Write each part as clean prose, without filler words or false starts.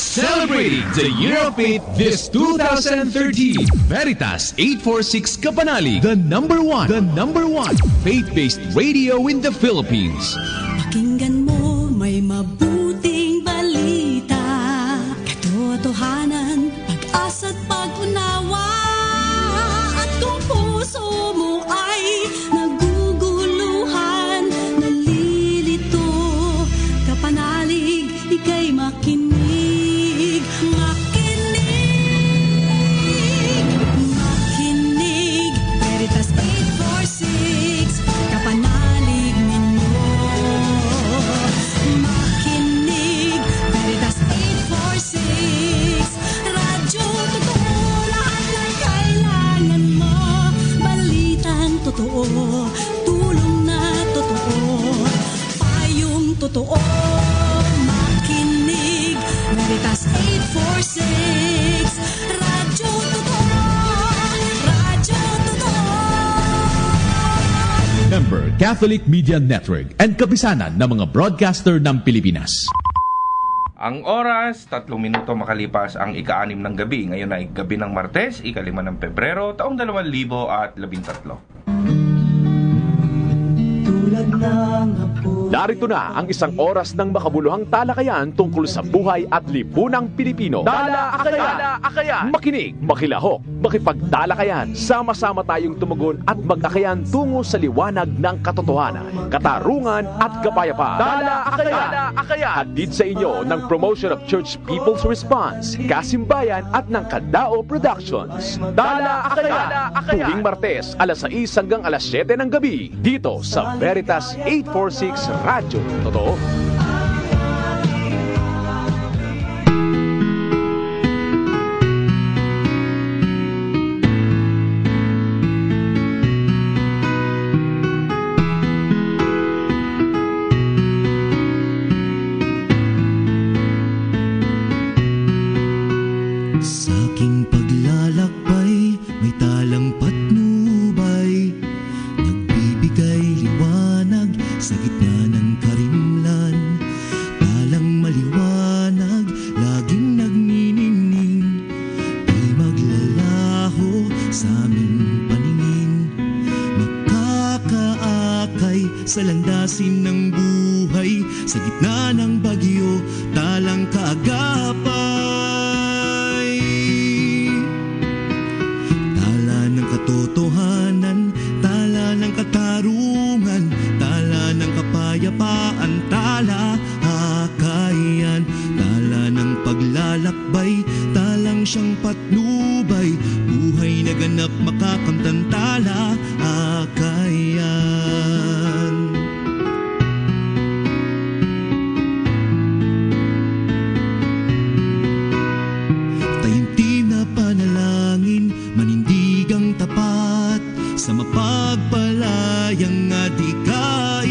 Celebrating the Year of Faith this 2013, Veritas 846 Kapanalig, the number one faith-based radio in the Philippines. Pakinggan mo, may mabuting balita, katotohanan, pag-asa't pag-unawa. At kung puso mo ay naguguluhan, nalilito, kapanalig, ika'y makinig. Veritas 846, kapanalig ninyo. Makinig, Veritas 846, radyo totoo, lahat ng kailangan mo. Balitang totoo, tulong na totoo, payong totoo. Makinig, Veritas 846, radyo totoo, radyo totoo. Member Catholic Media Network and kapisanan ng mga broadcaster ng Pilipinas. Ang oras, 3 minuto makalipas ang ika-6 ng gabi. Ngayon ay gabi ng Martes, ika-5 ng Pebrero, taong 2013. Narito na ang isang oras ng makabuluhang talakayan tungkol sa buhay at lipunang Pilipino. Talakayan! Makinig, makilahok, makipagtalakayan. Sama-sama tayong tumugon at mag-akayan tungo sa liwanag ng katotohanan, katarungan at kapayapaan. Talakayan! Hatid sa inyo ng Promotion of Church People's Response, Kasimbayan at ng Kadao Productions. Talakayan! Tuwing Martes, alas 6 hanggang alas 7 ng gabi, dito sa Veritas 846 Radyo Totoo. Sa aking paglalakbay, may talang patnubay, nagbibigay liwanag sa gitna ng karimlan. Talang maliwanag, laging nagniningning, di maglalaho sa aming paningin. Makakaakay sa landasin ng buhay, sa gitna ng bagyo, talang kaagapay. Tala ng katotohanan, tala ng katarungan, tala ng kapayapaan, tala akayan, tala ng paglalakbay, talang siyang patnubay, buhay na ganap makakamtan, tala akayan. Taimtim na panalangin, manindigang tapat, sa mapagpalayang adikain.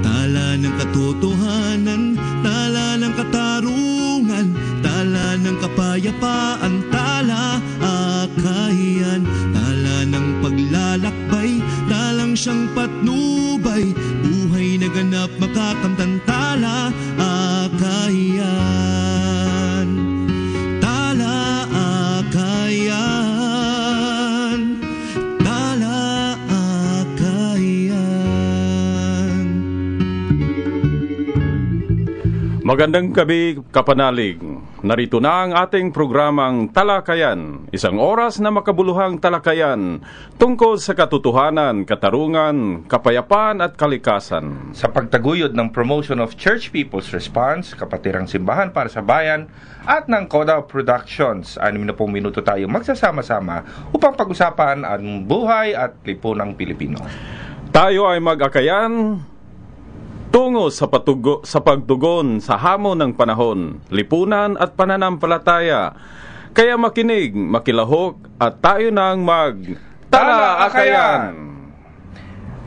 Tala ng katotohanan, tala ng katarungan, tala ng kapayapaan, tala akayan, tala ng paglalakbay, talang siyang patnubay, buhay na ganap makakamtan, tala akayan. Tala akayan, tala akayan. Magandang gabi, kapanalig. Narito na ang ating programang Talakayan, isang oras na makabuluhang talakayan tungkol sa katotohanan, katarungan, kapayapaan at kalikasan. Sa pagtaguyod ng Promotion of Church People's Response, Kapatirang Simbahan para sa Bayan, at ng Kadao Productions, 6 minuto tayo magsasama-sama upang pag-usapan ang buhay at lipunang Pilipino. Tayo ay mag-akayan tungo sa pagtugon sa hamon ng panahon, lipunan at pananampalataya. Kaya makinig, makilahok at tayo nang mag-talakayan.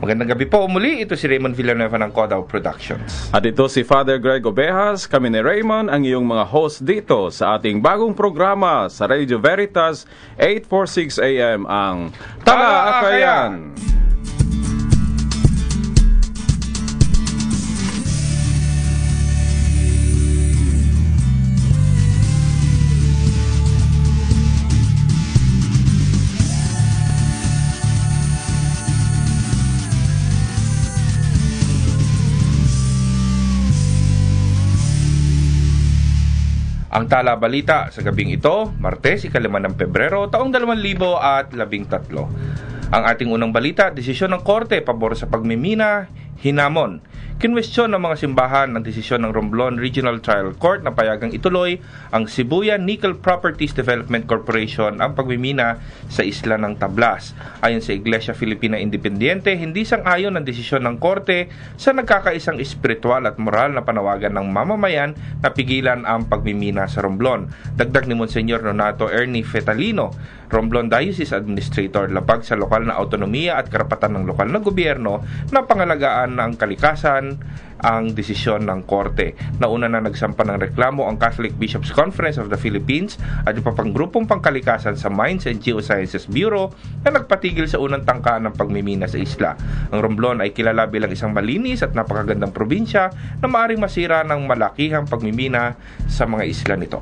Magandang gabi po muli. Ito si Raymond Villanueva ng Kadao Productions. At ito si Father Greg Obejas. Kami ni Raymond ang iyong mga host dito sa ating bagong programa sa Radio Veritas 846 AM, ang Talakayan. Ang tala balita sa gabing ito, Martes, 5 ng Pebrero, taong 2013. Ang ating unang balita, desisyon ng Korte pabor sa pagmimina, hinamon. Kinwestiyon ng mga simbahan ang desisyon ng Romblon Regional Trial Court na payagang ituloy ang Sibuyan Nickel Properties Development Corporation ang pagmimina sa isla ng Tablas. Ayon sa Iglesia Filipina Independiente, hindi sang-ayon ang desisyon ng Korte sa nagkakaisang espiritual at moral na panawagan ng mamamayan na pigilan ang pagmimina sa Romblon. Dagdag ni Monsignor Nonato Ernie Fetalino, Romblon Diocese Administrator, labag sa lokal na autonomiya at karapatan ng lokal na gobyerno na pangalagaan ng kalikasan ang desisyon ng Korte. Nauna na nagsampa ng reklamo ang Catholic Bishops' Conference of the Philippines at iba pang grupong pangkalikasan sa Mines and Geosciences Bureau na nagpatigil sa unang tangkaan ng pagmimina sa isla. Ang Romblon ay kilala bilang isang malinis at napakagandang probinsya na maaaring masira ng malakihang pagmimina sa mga isla nito.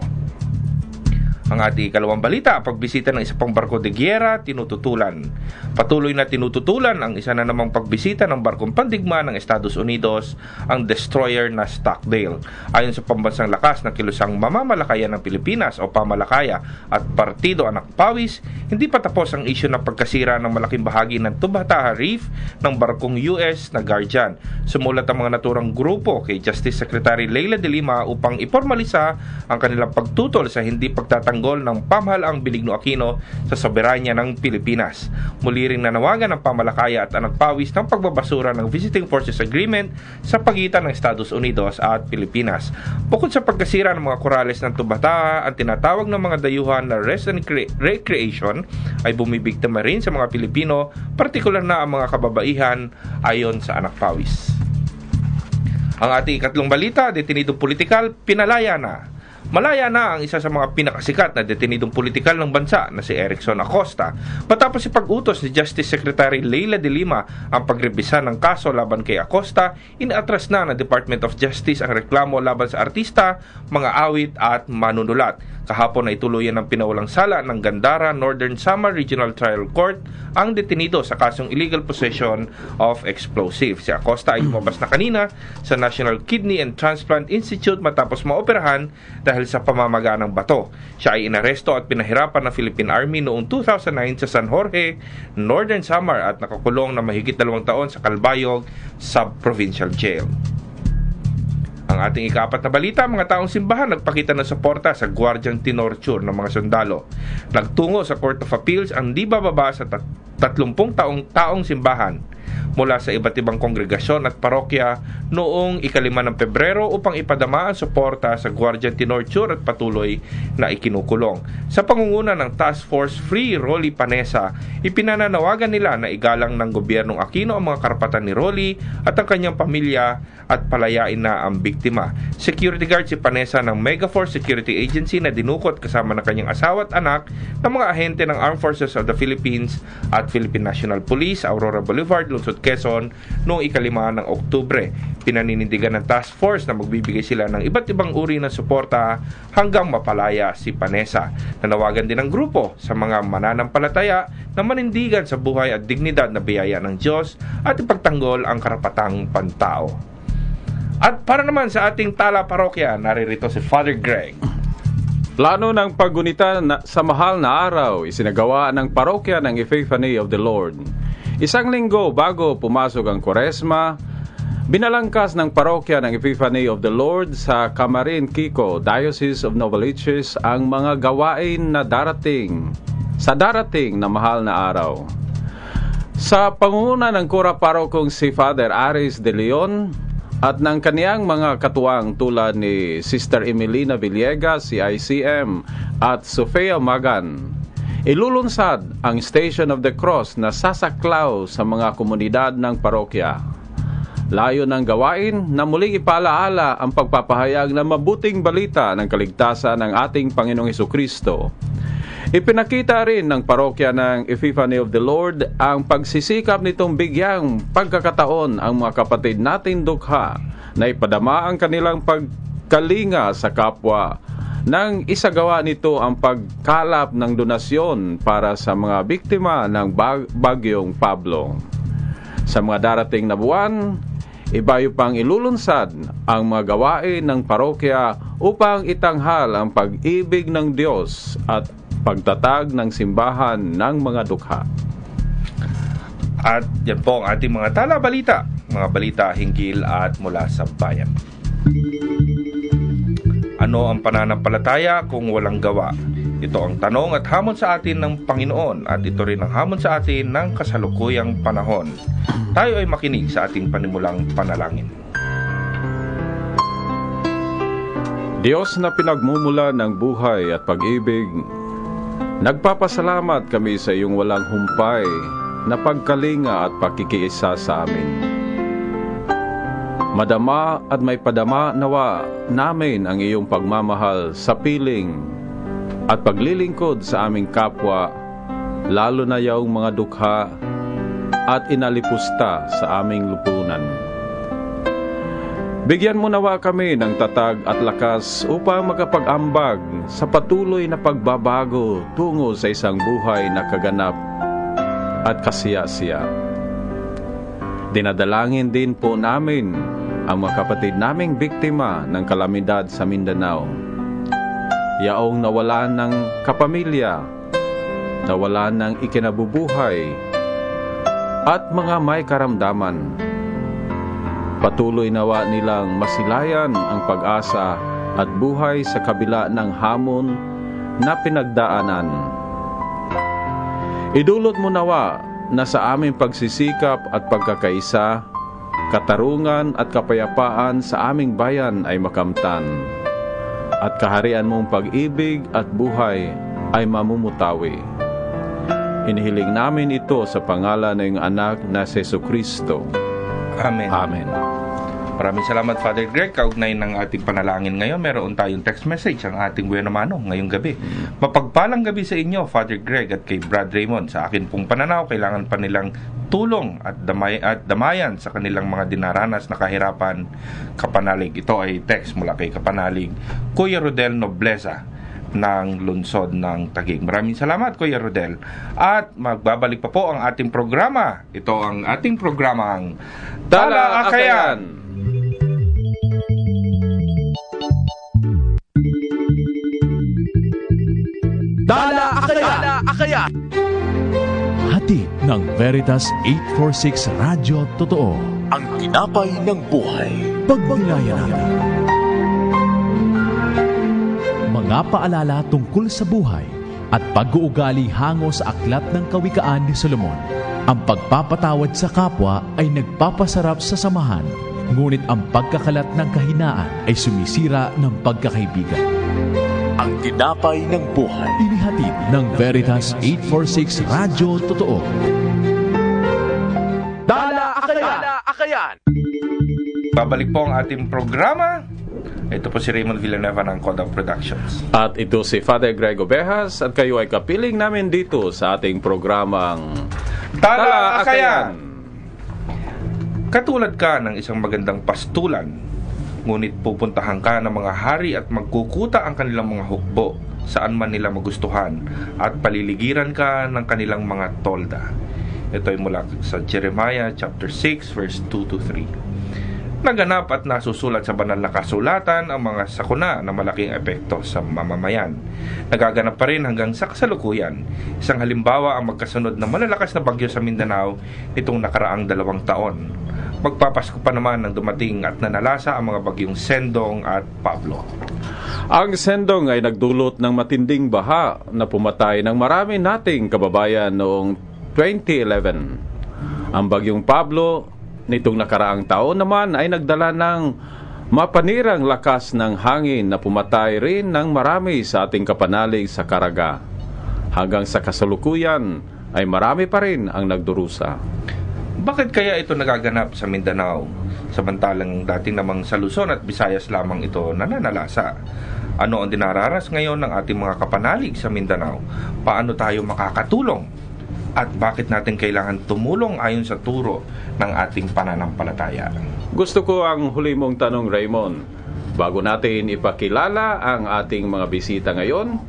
Ang ating ikalawang balita, pagbisita ng isa pang barko de gyera, tinututulan. Patuloy na tinututulan ang isa na namang pagbisita ng barkong pandigma ng Estados Unidos, ang destroyer na Stockdale. Ayon sa pambansang lakas ng kilusang mamamalakayan ng Pilipinas o Pamalakaya at Partido Anak Pawis, hindi pa tapos ang isyu ng pagkasira ng malaking bahagi ng Tubataha Reef ng barkong US na Guardian. Sumulat ang mga naturang grupo kay Justice Secretary Leila de Lima upang ipormalisa ang kanilang pagtutol sa hindi pagtatanggol ng pamahalaang Benigno Aquino sa soberanya ng Pilipinas. Muli ring nanawagan ng Pamalakaya at Anak Pawis ng pagbabasura ng Visiting Forces Agreement sa pagitan ng Estados Unidos at Pilipinas. Bukod sa pagkasira ng mga korales ng Tubataha, ang tinatawag ng mga dayuhan na rest and recreation ay bumibiktima rin sa mga Pilipino, partikular na ang mga kababaihan, ayon sa Anak Pawis. Ang ating ikatlong balita, detenidong politikal, pinalaya na. Malaya na ang isa sa mga pinakasikat na detenidong politikal ng bansa na si Erickson Acosta matapos ipag-utos ni Justice Secretary Leila de Lima ang pagrebisa ng kaso laban kay Acosta. Inaatras na ng Department of Justice ang reklamo laban sa artista, mga awit at manunulat. Kahapon ay tuluyan ng pinawalang sala ng Gandara Northern Samar Regional Trial Court ang detenido sa kasong illegal possession of explosives. Si Acosta ay lumabas na kanina sa National Kidney and Transplant Institute matapos maoperahan dahil sa pamamaga ng bato. Siya ay inaresto at pinahirapan ng Philippine Army noong 2009 sa San Jorge, Northern Samar at nakakulong na mahigit 2 taon sa Calbayog Sub-Provincial Jail. Ang ating ika-4 na balita, mga taong simbahan nagpakita ng suporta sa gwardyang tinorture ng mga sundalo. Nagtungo sa Court of Appeals ang di bababa sa 30 taong simbahan mula sa iba't ibang kongregasyon at parokya noong 5 ng Pebrero upang ipadama ang suporta sa gwardyang tinorture at patuloy na ikinukulong. Sa pangunguna ng Task Force Free Rolly Panesa, ipinananawagan nila na igalang ng gobyernong Aquino ang mga karapatan ni Rolly at ang kanyang pamilya at palayain na ang biktima. Security guard si Panesa ng Megaforce Security Agency na dinukot kasama ng kanyang asawa at anak ng mga ahente ng Armed Forces of the Philippines at Philippine National Police, Aurora Boulevard, Lungsod Quezon noong 5 ng Oktubre. Pinaninindigan ng task force na magbibigay sila ng iba't ibang uri ng suporta hanggang mapalaya si Panesa. Nanawagan din ng grupo sa mga mananampalataya na manindigan sa buhay at dignidad na biyaya ng Diyos at ipagtanggol ang karapatang pantao. At para naman sa ating tala parokya, naririto si Father Greg. Plano ng paggunita sa mahal na araw, isinagawa ng parokya ng Epiphany of the Lord. Isang linggo bago pumasok ang Kwaresma, binalangkas ng parokya ng Epiphany of the Lord sa Camarin, Kiko, Diocese of Novaliches ang mga gawain na darating na mahal na araw. Sa pangunguna ng Kura Parokong si Father Aris de Leon at ng kaniyang mga katuwang tulad ni Sister Emelina Villegas, CICM, at Sofia Magan, ilulunsad ang Station of the Cross na sasaklaw sa mga komunidad ng parokya. Layo ng gawain na muling ipalaala ang pagpapahayag ng mabuting balita ng kaligtasan ng ating Panginoong Hesukristo. Ipinakita rin ng parokya ng Epiphany of the Lord ang pagsisikap nitong bigyang pagkakataon ang mga kapatid natin dukha na ipadama ang kanilang pagkalinga sa kapwa nang isagawa nito ang pagkalap ng donasyon para sa mga biktima ng Bagyong Pablo. Sa mga darating na buwan, Ibayo pang ilulunsad ang mga gawain ng parokya upang itanghal ang pag-ibig ng Diyos at pagtatag ng simbahan ng mga dukha. At yan po ang ating mga tala-balita, mga balita hinggil at mula sa bayan. Ano ang pananampalataya kung walang gawa? Ito ang tanong at hamon sa atin ng Panginoon at ito rin ang hamon sa atin ng kasalukuyang panahon. Tayo ay makinig sa ating panimulang panalangin. Diyos na pinagmumula ng buhay at pag-ibig, nagpapasalamat kami sa iyong walang humpay na pagkalinga at pakikiisa sa amin. Madama at may padama nawa namin ang iyong pagmamahal sa piling at paglilingkod sa aming kapwa, lalo na yung mga dukha at inalipusta sa aming lupunan. Bigyan mo nawa kami ng tatag at lakas upang makapag-ambag sa patuloy na pagbabago tungo sa isang buhay na kaganap at kasiya-siya. Dinadalangin din po namin ang mga kapatid naming biktima ng kalamidad sa Mindanao. Yaong nawalan ng kapamilya, nawalan ng ikinabubuhay, at mga may karamdaman. Patuloy nawa nilang masilayan ang pag-asa at buhay sa kabila ng hamon na pinagdaanan. Idulot mo nawa na sa aming pagsisikap at pagkakaisa, katarungan at kapayapaan sa aming bayan ay makamtan, at kaharian mong pag-ibig at buhay ay mamumutawi. Inihiling namin ito sa pangalan ng iyong anak na si Jesucristo. Amen. Amen. Maraming salamat, Father Greg. Kaugnay ng ating panalangin ngayon, meron tayong text message ang ating Buena Mano ngayong gabi. Mapagpalang gabi sa inyo, Father Greg at kay Brad Raymond. Sa akin pong pananaw, kailangan pa nilang tulong at damayan sa kanilang mga dinaranas na kahirapan. Kapanalig. Ito ay text mula kay Kapanalig, Kuya Rodel Nobleza ng lungsod ng Taguig. Maraming salamat, Kuya Rodel. At magbabalik pa po ang ating programa. Ito ang ating programang Tala Akayan. Dala Akayan! Hatid ng Veritas 846 Radyo Totoo. Ang tinapay ng buhay. Pagnilayan natin mga paalala tungkol sa buhay at pag-uugali hango sa aklat ng kawikaan ni Solomon. Ang pagpapatawad sa kapwa ay nagpapasarap sa samahan, ngunit ang pagkakalat ng kahinaan ay sumisira ng pagkakaibigan. Ang tinapay ng buhay. Inihatid ng Veritas 846 Radyo Totoo. Dala Akayan! Babalik po ang ating programa. Ito po si Raymond Villanueva ng Coda Productions. At ito si Father Greg Ovejas at kayo ay kapiling namin dito sa ating programang Tala Akayan! Katulad ka ng isang magandang pastulan, ngunit pupuntahan ka ng mga hari at magkukuta ang kanilang mga hukbo saan man nila magustuhan at paliligiran ka ng kanilang mga tolda. Ito ay mula sa Jeremiah chapter 6 verse 2 to 3. Naganap at nasusulat sa banal na kasulatan ang mga sakuna na malaking epekto sa mamamayan. Nagaganap pa rin hanggang sa kasalukuyan. Isang halimbawa ang magkasunod na malalakas na bagyo sa Mindanao nitong nakaraang 2 taon. Magpapasko pa naman nang dumating at nanalasa ang mga bagyong Sendong at Pablo. Ang Sendong ay nagdulot ng matinding baha na pumatay ng marami nating kababayan noong 2011. Ang bagyong Pablo nitong nakaraang taon naman ay nagdala ng mapanirang lakas ng hangin na pumatay rin ng marami sa ating kapanalig sa Caraga. Hanggang sa kasalukuyan ay marami pa rin ang nagdurusa. Bakit kaya ito nagaganap sa Mindanao? Samantalang dating namang sa Luzon at Visayas lamang ito nananalasa. Ano ang dinararas ngayon ng ating mga kapanalig sa Mindanao? Paano tayo makakatulong? At bakit natin kailangan tumulong ayon sa turo ng ating pananampalataya? Gusto ko ang huli mong tanong, Raymond. Bago natin ipakilala ang ating mga bisita ngayon,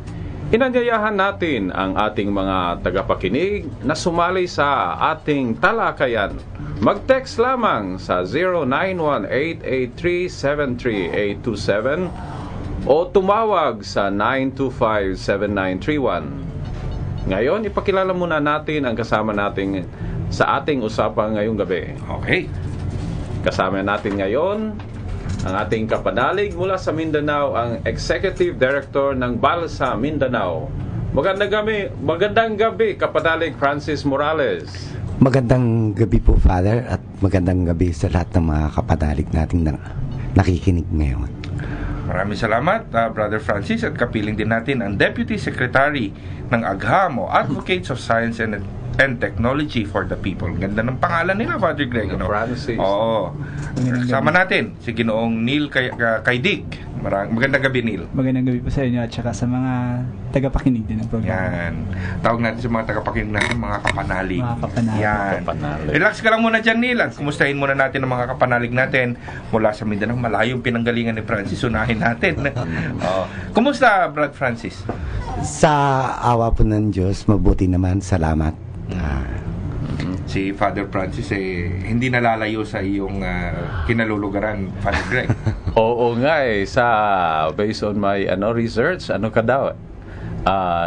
Inanyayahan natin ang ating mga tagapakinig na sumali sa ating talakayan. Mag-text lamang sa 0918-883-73827 o tumawag sa 925-7931. Ngayon, ipakilala muna natin ang kasama natin sa ating usapan ngayong gabi. Okay. Kasama natin ngayon ang ating kapanalig mula sa Mindanao, ang Executive Director ng Balsa Mindanao. Magandang gabi, kapanalig Francis Morales. Magandang gabi po, Father, at magandang gabi sa lahat ng mga kapanalig nating nakikinig ngayon. Maraming salamat, Brother Francis, at kapiling din natin ang Deputy Secretary ng AGHAM o Advocates of Science and Technology for the People. Ganda ng pangalan nila, Father Greg. Francis. Oo. Kasama natin si Ginoong Neil Kaydig. Magandang gabi, Neil. Magandang gabi po sa inyo at saka sa mga tagapakinig din ng programa. Yan. Tawag natin sa mga tagapakinig natin, mga kapanalig. Mga kapanalig. Yan. Kapanalig. Relax ka lang muna dyan, Neil. At kumustahin muna natin ang mga kapanalig natin mula sa Mindanao. Malayong pinanggalingan ni Francis. Unahin natin. Kumusta, Brad Francis? Sa awa po ng Diyos, mabuti naman. Salamat. Si Father Francis hindi nalalayo sa iyong kinalulugaran, Father Greg. Oo nga based on my research, ka daw?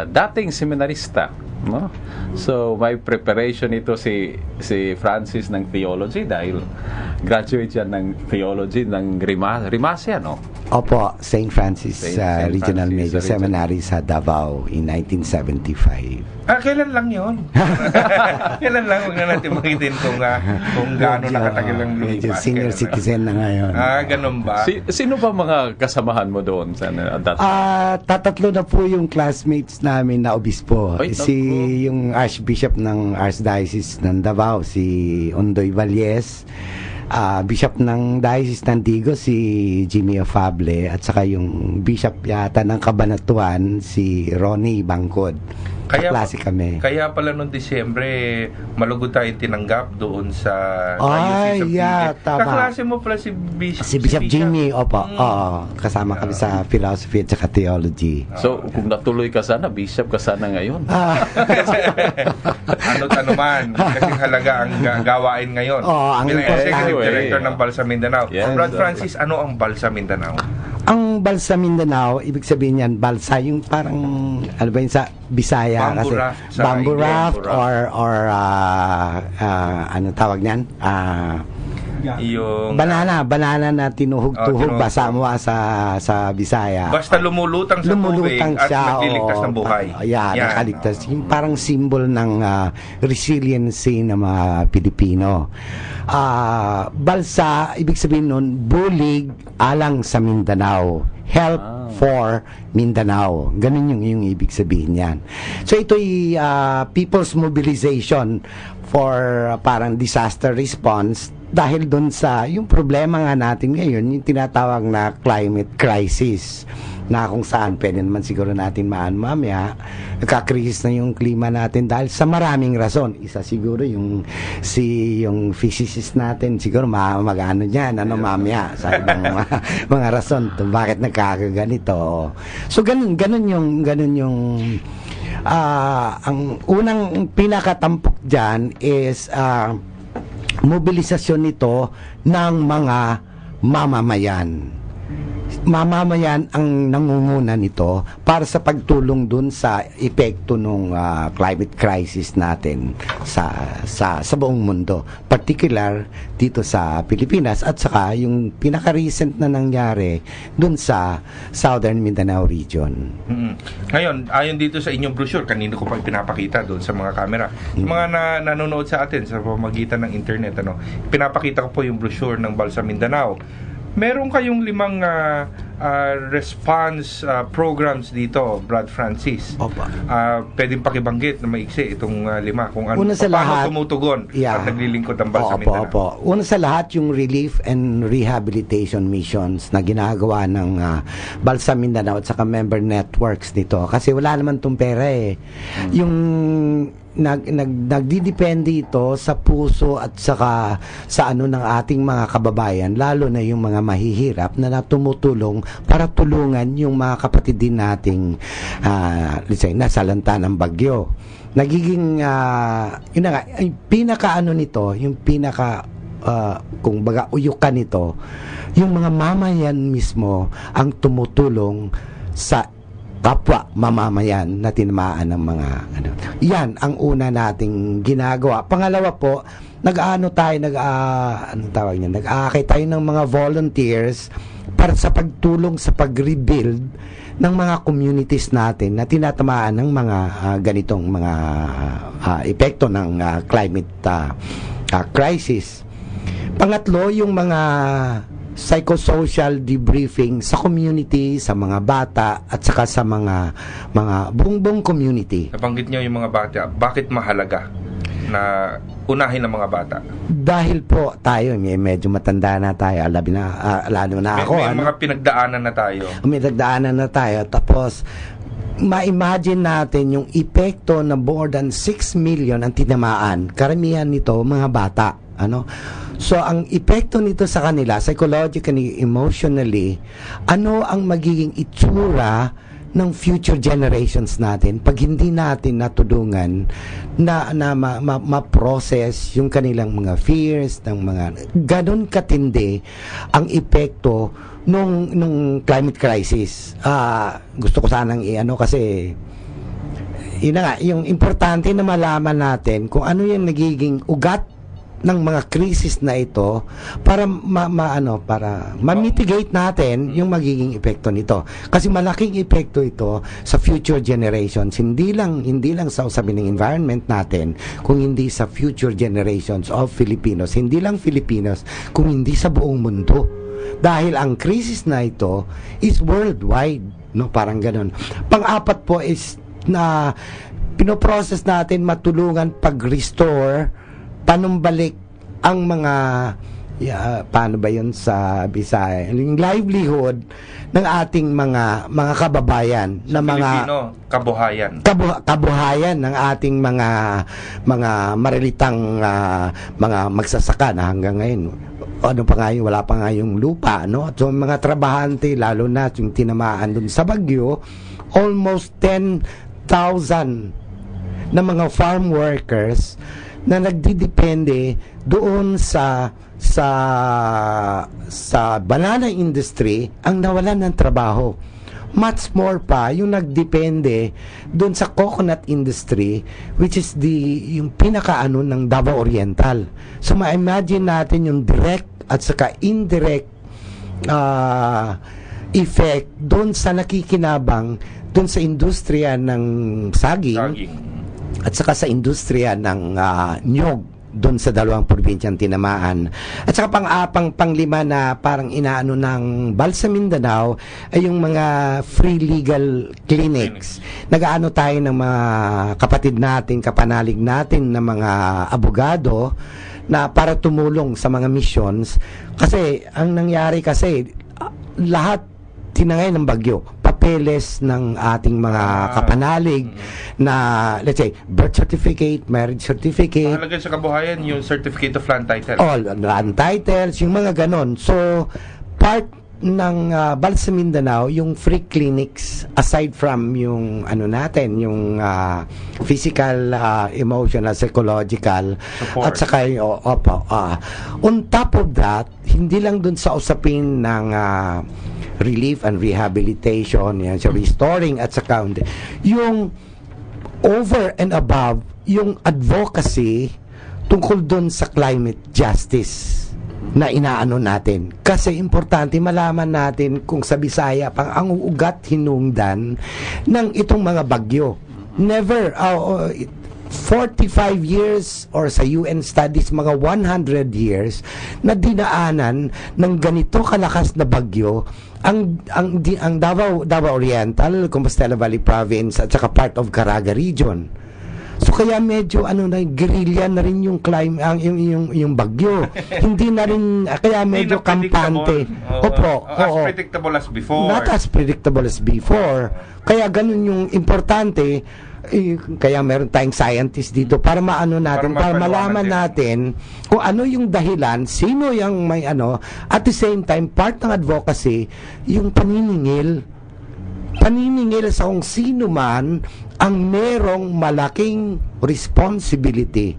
Dating seminarista, no? So my preparation ito si Francis ng theology dahil graduate yan ng theology ng Rimasia, no? Opo, St. Francis Regional Francis, Major Seminary sa Davao in 1975. Kailan lang yun? Kailan lang? Huwag na natin makitin kung gaano nakatagal ang lumipas. Senior citizen na ngayon. Ganun ba? Sino ba mga kasamahan mo doon sa that? Tatatlo na po yung classmates namin na obispo. Ay, Yung Archbishop ng Archdiocese ng Davao, si Ondoy Valles. Bishop ng Diocese ng Digo, si Jimmy Afable, at saka yung Bishop yata ng Cabanatuan, si Ronnie Bangkod. Kaklase kami. Kaya pala noong Disyembre, malugod tayo tinanggap doon sa tama. Kaklase mo pala si Bishop Jimmy, opo. Kasama kami sa philosophy at saka theology. So, kung natuloy ka sana, bishop ka sana ngayon. Ano man, kasing halaga ang gawain ngayon. Ang Executive Director ng Balsa Mindanao. Yes. Brad Francis, ano ang Balsa Mindanao? Ang Balsa Mindanao, ibig sabihin yan, balsa, yung parang, ano ba yun sa Bisaya? Bamboo raft or ano tawag niyan? Yung banana na tinuhog-tuhog basa mo sa Bisaya. Basta lumulutang sa tubig at nagliligtas ng buhay. Nakaligtas. Yung parang symbol ng resiliency ng mga Pilipino. Balsa, ibig sabihin nun, bulig alang sa Mindanao. Help for Mindanao. Ganun yung ibig sabihin yan. So ito'y people's mobilization for parang disaster response dahil doon sa yung problema nga natin ngayon, yung tinatawag na climate crisis, na kung saan pwede naman siguro natin mamaya nagkakrisis na yung klima natin dahil sa maraming rason. Isa siguro yung physicist natin siguro mag-ano dyan, mamaya sa ibang mga rason to bakit nagkakaganito. So ganun yung ang unang pinakatampok dyan is mobilisasyon nito ng mga mamamayan. Mamamayan ang nangunguna nito para sa pagtulong dun sa epekto ng climate crisis natin sa buong mundo, particular dito sa Pilipinas at saka yung pinaka-recent na nangyari dun sa Southern Mindanao region. Ngayon, ayon dito sa inyong brochure, kanina ko pa pinapakita doon sa mga camera, mga nanonood sa atin sa pamamagitan ng internet, pinapakita ko po yung brochure ng Balsa Mindanao. Meron kayong 5 response programs dito, Brad Francis. Opa. Pwedeng pakibanggit na maiksi itong 5 kung Una sa paano lahat, tumutugon at naglilingkod ang Balsa Mindanao. Opo. Una sa lahat, yung relief and rehabilitation missions na ginagawa ng Balsa Mindanao at saka member networks nito. Kasi wala naman itong pera eh. Yung nagdidepende ito sa puso at saka sa ano ng ating mga kababayan, lalo na yung mga mahihirap na tumutulong para tulungan yung mga kapatid din nating let's say nasalanta ng bagyo. Nagiging yun na nga, pinaka ano nito, yung pinaka kung baga uyukan nito, yung mga mamayan mismo ang tumutulong sa kapwa mamamayan na tinamaan ng mga ano. Yan ang una nating ginagawa. Pangalawa po, nag-aakay tayo ng mga volunteers para sa pagtulong sa pag-rebuild ng mga communities natin na tinatamaan ng mga ganitong mga epekto ng climate crisis. Pangatlo, yung mga psychosocial debriefing sa community, sa mga bata at saka sa mga buong community. Nabanggit niyo yung mga bata. Bakit mahalaga na unahin ng mga bata? Dahil po tayo, medyo matanda na tayo, lalo na ako. May mga pinagdaanan na tayo. May pinagdaanan na tayo. Tapos, ma-imagine natin yung epekto na more than 6 million ang tinamaan. Karamihan nito, mga bata. So, ang epekto nito sa kanila, psychologically, emotionally, ano ang magiging itsura ng future generations natin pag hindi natin natulungan na ma-process yung kanilang mga fears, ng mga ganon katindi ang epekto nung climate crisis. Gusto ko sanang kasi yun na nga, yung importante na malaman natin kung ano yung nagiging ugat ng mga krisis na ito para para ma-mitigate natin yung magiging epekto nito. Kasi malaking epekto ito sa future generations, hindi lang sa usapin ng environment natin, kung hindi sa future generations of Filipinos, hindi lang Filipinos, kung hindi sa buong mundo. Dahil ang krisis na ito is worldwide, parang ganun. Pang-apat po is na pinoprocess natin matulungan pag-restore, panumbalik ang mga paano ba yun sa Bisaya, yung livelihood ng ating mga kababayan na mga Pilipino, kabuhayan ng ating mga marilitang mga magsasaka na hanggang ngayon wala pa nga yung lupa, so mga trabahante, lalo na yung tinamaan dun sa bagyo, almost 10,000 na mga farm workers na nagdidepende doon sa banana industry ang nawalan ng trabaho. Much more pa yung nagdepende doon sa coconut industry, which is yung pinakaano ng Davao Oriental. So ma-imagine natin yung direct at saka indirect effect doon sa nakikinabang doon sa industriya ng saging. At saka sa industriya ng nyog doon sa dalawang probinsyang tinamaan. At saka panglima na parang inaano ng Balsa Mindanao ay yung mga free legal clinics. Nag-aano tayo ng mga kapatid natin, kapanalig natin na mga abogado na para tumulong sa mga missions. Kasi ang nangyari lahat tinangay ng bagyo, papeles ng ating mga kapanalig na, let's say, birth certificate, marriage certificate. Mahalaga sa kabuhayan yung certificate of land title. Land titles, yung mga ganon. So, part ng Balsa Mindanao, yung free clinics, aside from yung yung physical, emotional, psychological, support. At saka on top of that, hindi lang dun sa usapin ng relief and rehabilitation, yan, so restoring at saka yung over and above yung advocacy tungkol dun sa climate justice na inaano natin. Kasi importante malaman natin kung sa Bisaya pang ang ugat hinungdan ng itong mga bagyo. Never 45 years or sa UN studies mga 100 years na dinaanan ng ganito kalakas na bagyo ang Davao Oriental, Compostela Valley Province at saka part of Caraga region. So kaya medyo guerrilla na rin yung yung bagyo. Hindi na rin kaya medyo kampante. Opo, as predictable as before. Not as predictable as before. Kaya ganun yung importante. Kaya meron tayong scientist dito para para malaman natin kung ano yung dahilan, sino yung may at the same time part ng advocacy yung paniningil sa kung sino man ang merong malaking responsibility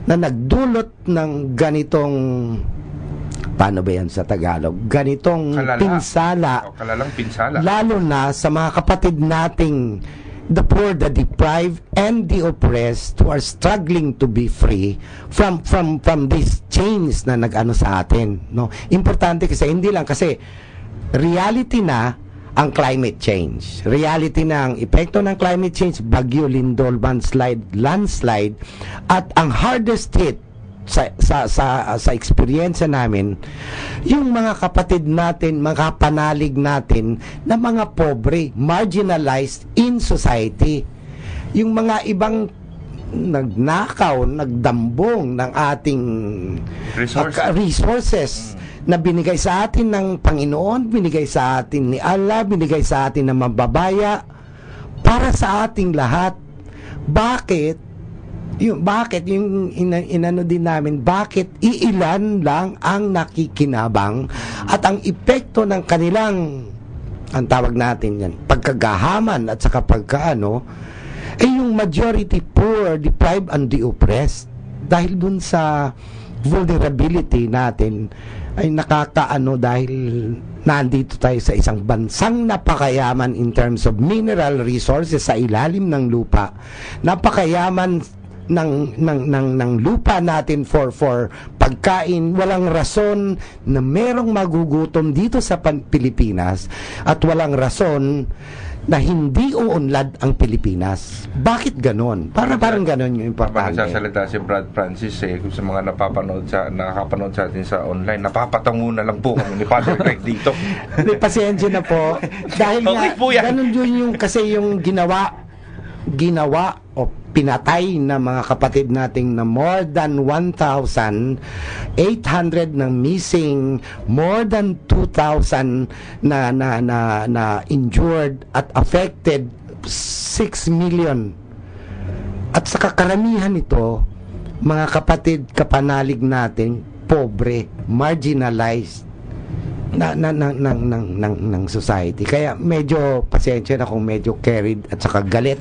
na nagdulot ng ganitong, paano ba yan sa Tagalog, ganitong pinsala, kalalang pinsala, lalo na sa mga kapatid nating the poor, the deprived, and the oppressed who are struggling to be free from these chains na nag-ano sa atin, no? Importante kasi hindi lang kasi reality na ang climate change. Reality na ang epekto ng climate change, bagyo, lindol, landslide, at ang hardest hit sa experience namin, yung mga kapatid natin, mga panalig natin na mga pobre, marginalized in society. Yung mga ibang nagnakaw, nagdambong ng ating resources na binigay sa atin ng Panginoon, binigay sa atin ni Allah, binigay sa atin ng mababaya para sa ating lahat. Bakit yung inano din namin, bakit iilan lang ang nakikinabang at ang epekto ng kanilang, ang tawag natin yan, pagkagahaman at saka yung majority poor, deprived and the oppressed, dahil dun sa vulnerability natin ay dahil nandito tayo sa isang bansang napakayaman in terms of mineral resources sa ilalim ng lupa, napakayaman ng lupa natin for pagkain. Walang rason na merong magugutom dito sa Pilipinas at walang rason na hindi uunlad ang Pilipinas. Bakit ganon? Parang ganon yung importante. Nagsasalita si Brad Francis sa mga nakakapanood sa atin sa online. Napapatango na lang po kami ni Father Greg dito. Pasensya na po. Dahil okay po yan. Ganon yung kasi yung ginawa o pinatay na mga kapatid nating na more than 1,800 ng missing, more than 2,000 na injured at affected 6 million. At sa karamihan nito, mga kapatid, kapanalig natin, pobre, marginalized ng society. Kaya medyo pasensya na kung medyo carried at saka galit.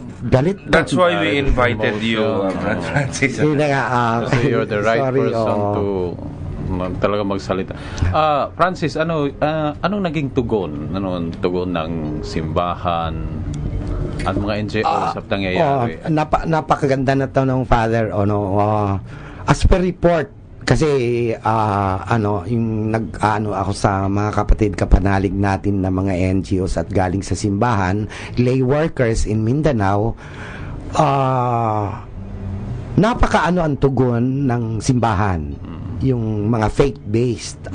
That's why we invited you, Brad Francis. So you're the right person to talaga magsalita. Francis, anong naging tugon? Anong tugon ng simbahan at mga NGO sa nangyayari? Napakaganda na to ng Father. As per report, kasi yung ako sa mga kapatid kapanalig natin na mga NGOs at galing sa simbahan, lay workers in Mindanao, ang tugon ng simbahan. Yung mga faith-based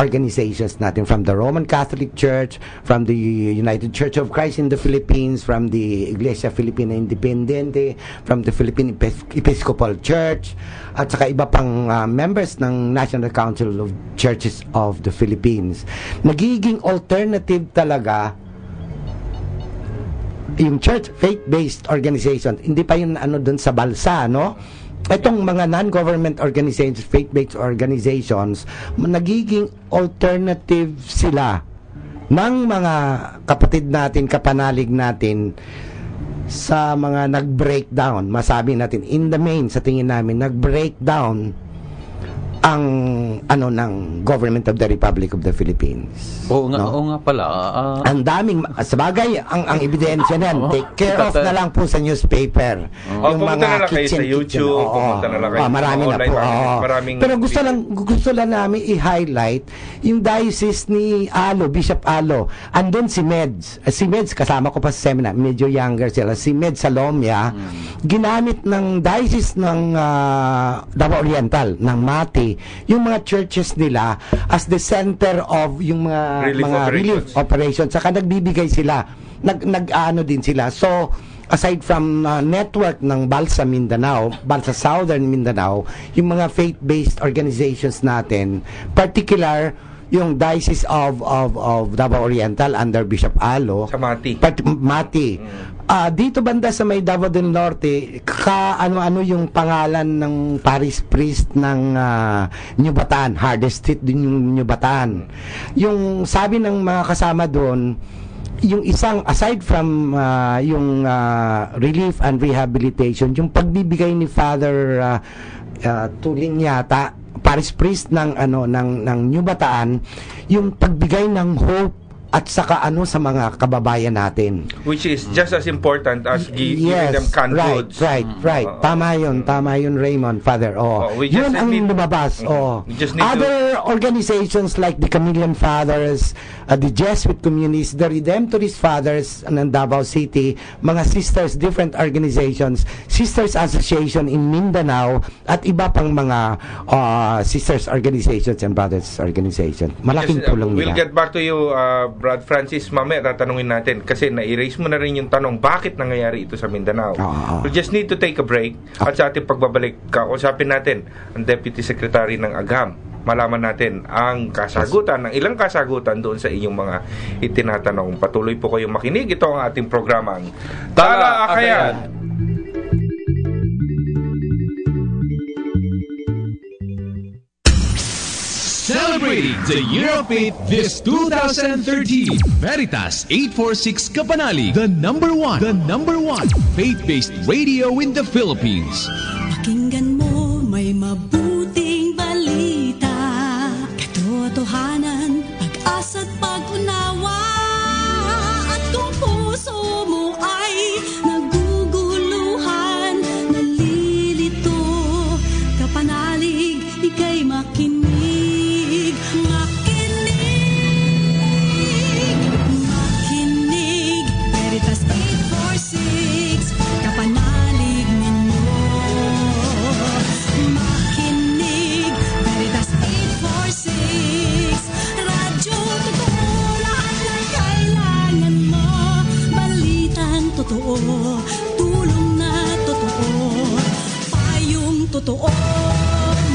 organizations natin from the Roman Catholic Church, from the United Church of Christ in the Philippines, from the Iglesia Filipina Independiente, from the Philippine Episcopal Church, at saka iba pang members ng National Council of Churches of the Philippines. Nagiging alternative talaga yung church faith-based organization. Hindi pa yun dun sa balsa, no? Itong mga non-government organizations, faith-based organizations, nagiging alternative sila ng mga kapatid natin, kapanalig natin sa mga nag-breakdown. Masabi natin, in the main, sa tingin namin, nag-breakdown ang ng Government of the Republic of the Philippines. Oo nga pala. Ang daming sabagay ang ebidensya niyan. Take care of na lang po sa newspaper. Yung mga kitchen, sa YouTube, pumunta na lang kayo. Marami na po. Pero gusto lang namin i-highlight yung diocese ni Bishop Alo. Andun si Meds. Si Meds kasama ko pa sa seminar. Medyo younger sila. Si Meds Salomia, ginamit ng diocese ng Davao Oriental, ng Mati, yung mga churches nila as the center of yung mga relief operations. Saka nagbibigay sila, nag-ano din sila. So aside from network ng Balsa Mindanao, Balsa Southern Mindanao, yung mga faith-based organizations natin, particular yung Diocese of Davao Oriental under Bishop Alo, Sa Mati. Mati. Dito banda sa may Davao del Norte, ano-ano yung pangalan ng parish priest ng New Bataan, Hardest Street din yung New Bataan. Yung sabi ng mga kasama doon, yung isang aside from yung relief and rehabilitation, yung pagbibigay ni Father Tuling yata, parish priest ng New Bataan, yung pagbigay ng hope at saka sa mga kababayan natin. Which is just as important as giving them canned goods. Right. Tama yun, Raymond, Father. We just Yun ang need- lumabas. We just need Other organizations like the Chameleon Fathers, the Jesuit Communities, the Redemptorist Fathers ng Davao City, mga sisters, different organizations, Sisters Association in Mindanao, at iba pang mga sisters organizations and brothers organizations. Malaking tulong We'll nila. get back to you, Brad Francis. Mamaya tatanungin natin kasi na-erase mo na rin yung tanong bakit nangyayari ito sa Mindanao. We just need to take a break at sa ating pagbabalik kausapin natin ang Deputy Secretary ng AGAM. Malaman natin ang kasagutan, ng ilang kasagutan doon sa inyong mga itinatanong. Patuloy po kayong makinig. Ito ang ating programang Tala Akayan. Celebrating the Year of Faith this 2013. Veritas 846 Kapanalig, the number one faith-based radio in the Philippines. Pakinggan mo, may mabuting balita. Katotohanan, pag-asa't pag-unawa. At kung puso mo ay naguguluhan, nalilito, kapanalig, ika'y makinig. Makinig, Veritas 846, kapanalig ninyo. Makinig, Veritas 846, radyo totoo, lahat ng kailangan mo. Balitang totoo, tulong na totoo, payong totoo.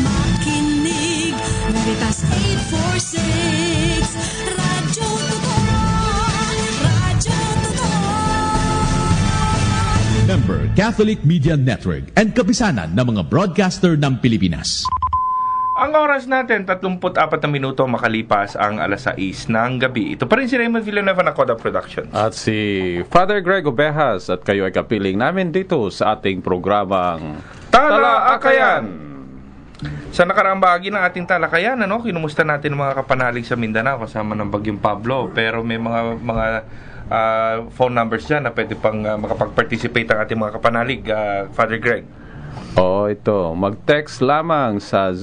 Makinig, Veritas 846, radyo totoo, radyo totoo. Member Catholic Media Network and kapisanan ng mga broadcaster ng Pilipinas. Ang oras natin, 34 na minuto makalipas ang alas 6 ng gabi. Ito pa rin si Raymond Villanueva ng Coda Productions. At si Father Greg Obejas at kayo ay kapiling namin dito sa ating programang Tala Akayan! Sa nakaraang bahagi ng ating talakayan, kinumusta natin ang mga kapanalig sa Mindanao kasama ng Bagyong Pablo. Pero may mga phone numbers dyan na pwede pang makapag-participate ang ating mga kapanalig. Father Greg. ito. Mag-text lamang sa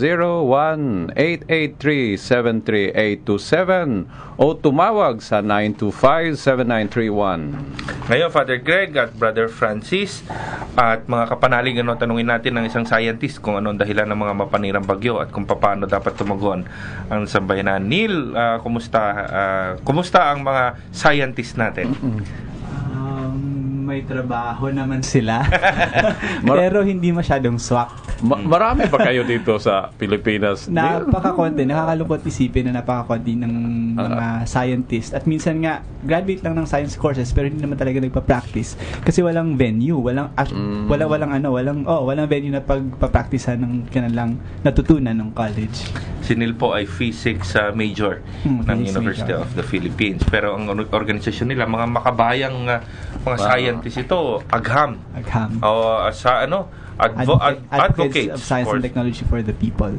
01-883-73827 o tumawag sa 925-7931. Ngayon, Father Greg at Brother Francis at mga kapanalig, tanungin natin ng isang scientist kung anong dahilan ng mga mapanirang bagyo at kung paano dapat tumugon ang sambayanan. Neil, kumusta ang mga scientist natin? May trabaho naman sila. Pero hindi masyadong swak. Marami ba kayo dito sa Pilipinas? Napakakonti. Nakakalungkot isipin na napakakonti ng mga scientist. At minsan nga, graduate lang ng science courses pero hindi naman talaga nagpa-practice. Kasi walang venue. Walang venue na pagpa-practicean ng kanilang natutunan ng college. Si Neil po ay physics major ng University of the Philippines. Pero ang organisasyon nila, mga makabayang mga scientists ito, AGHAM. Advocates of Science and Technology for the People.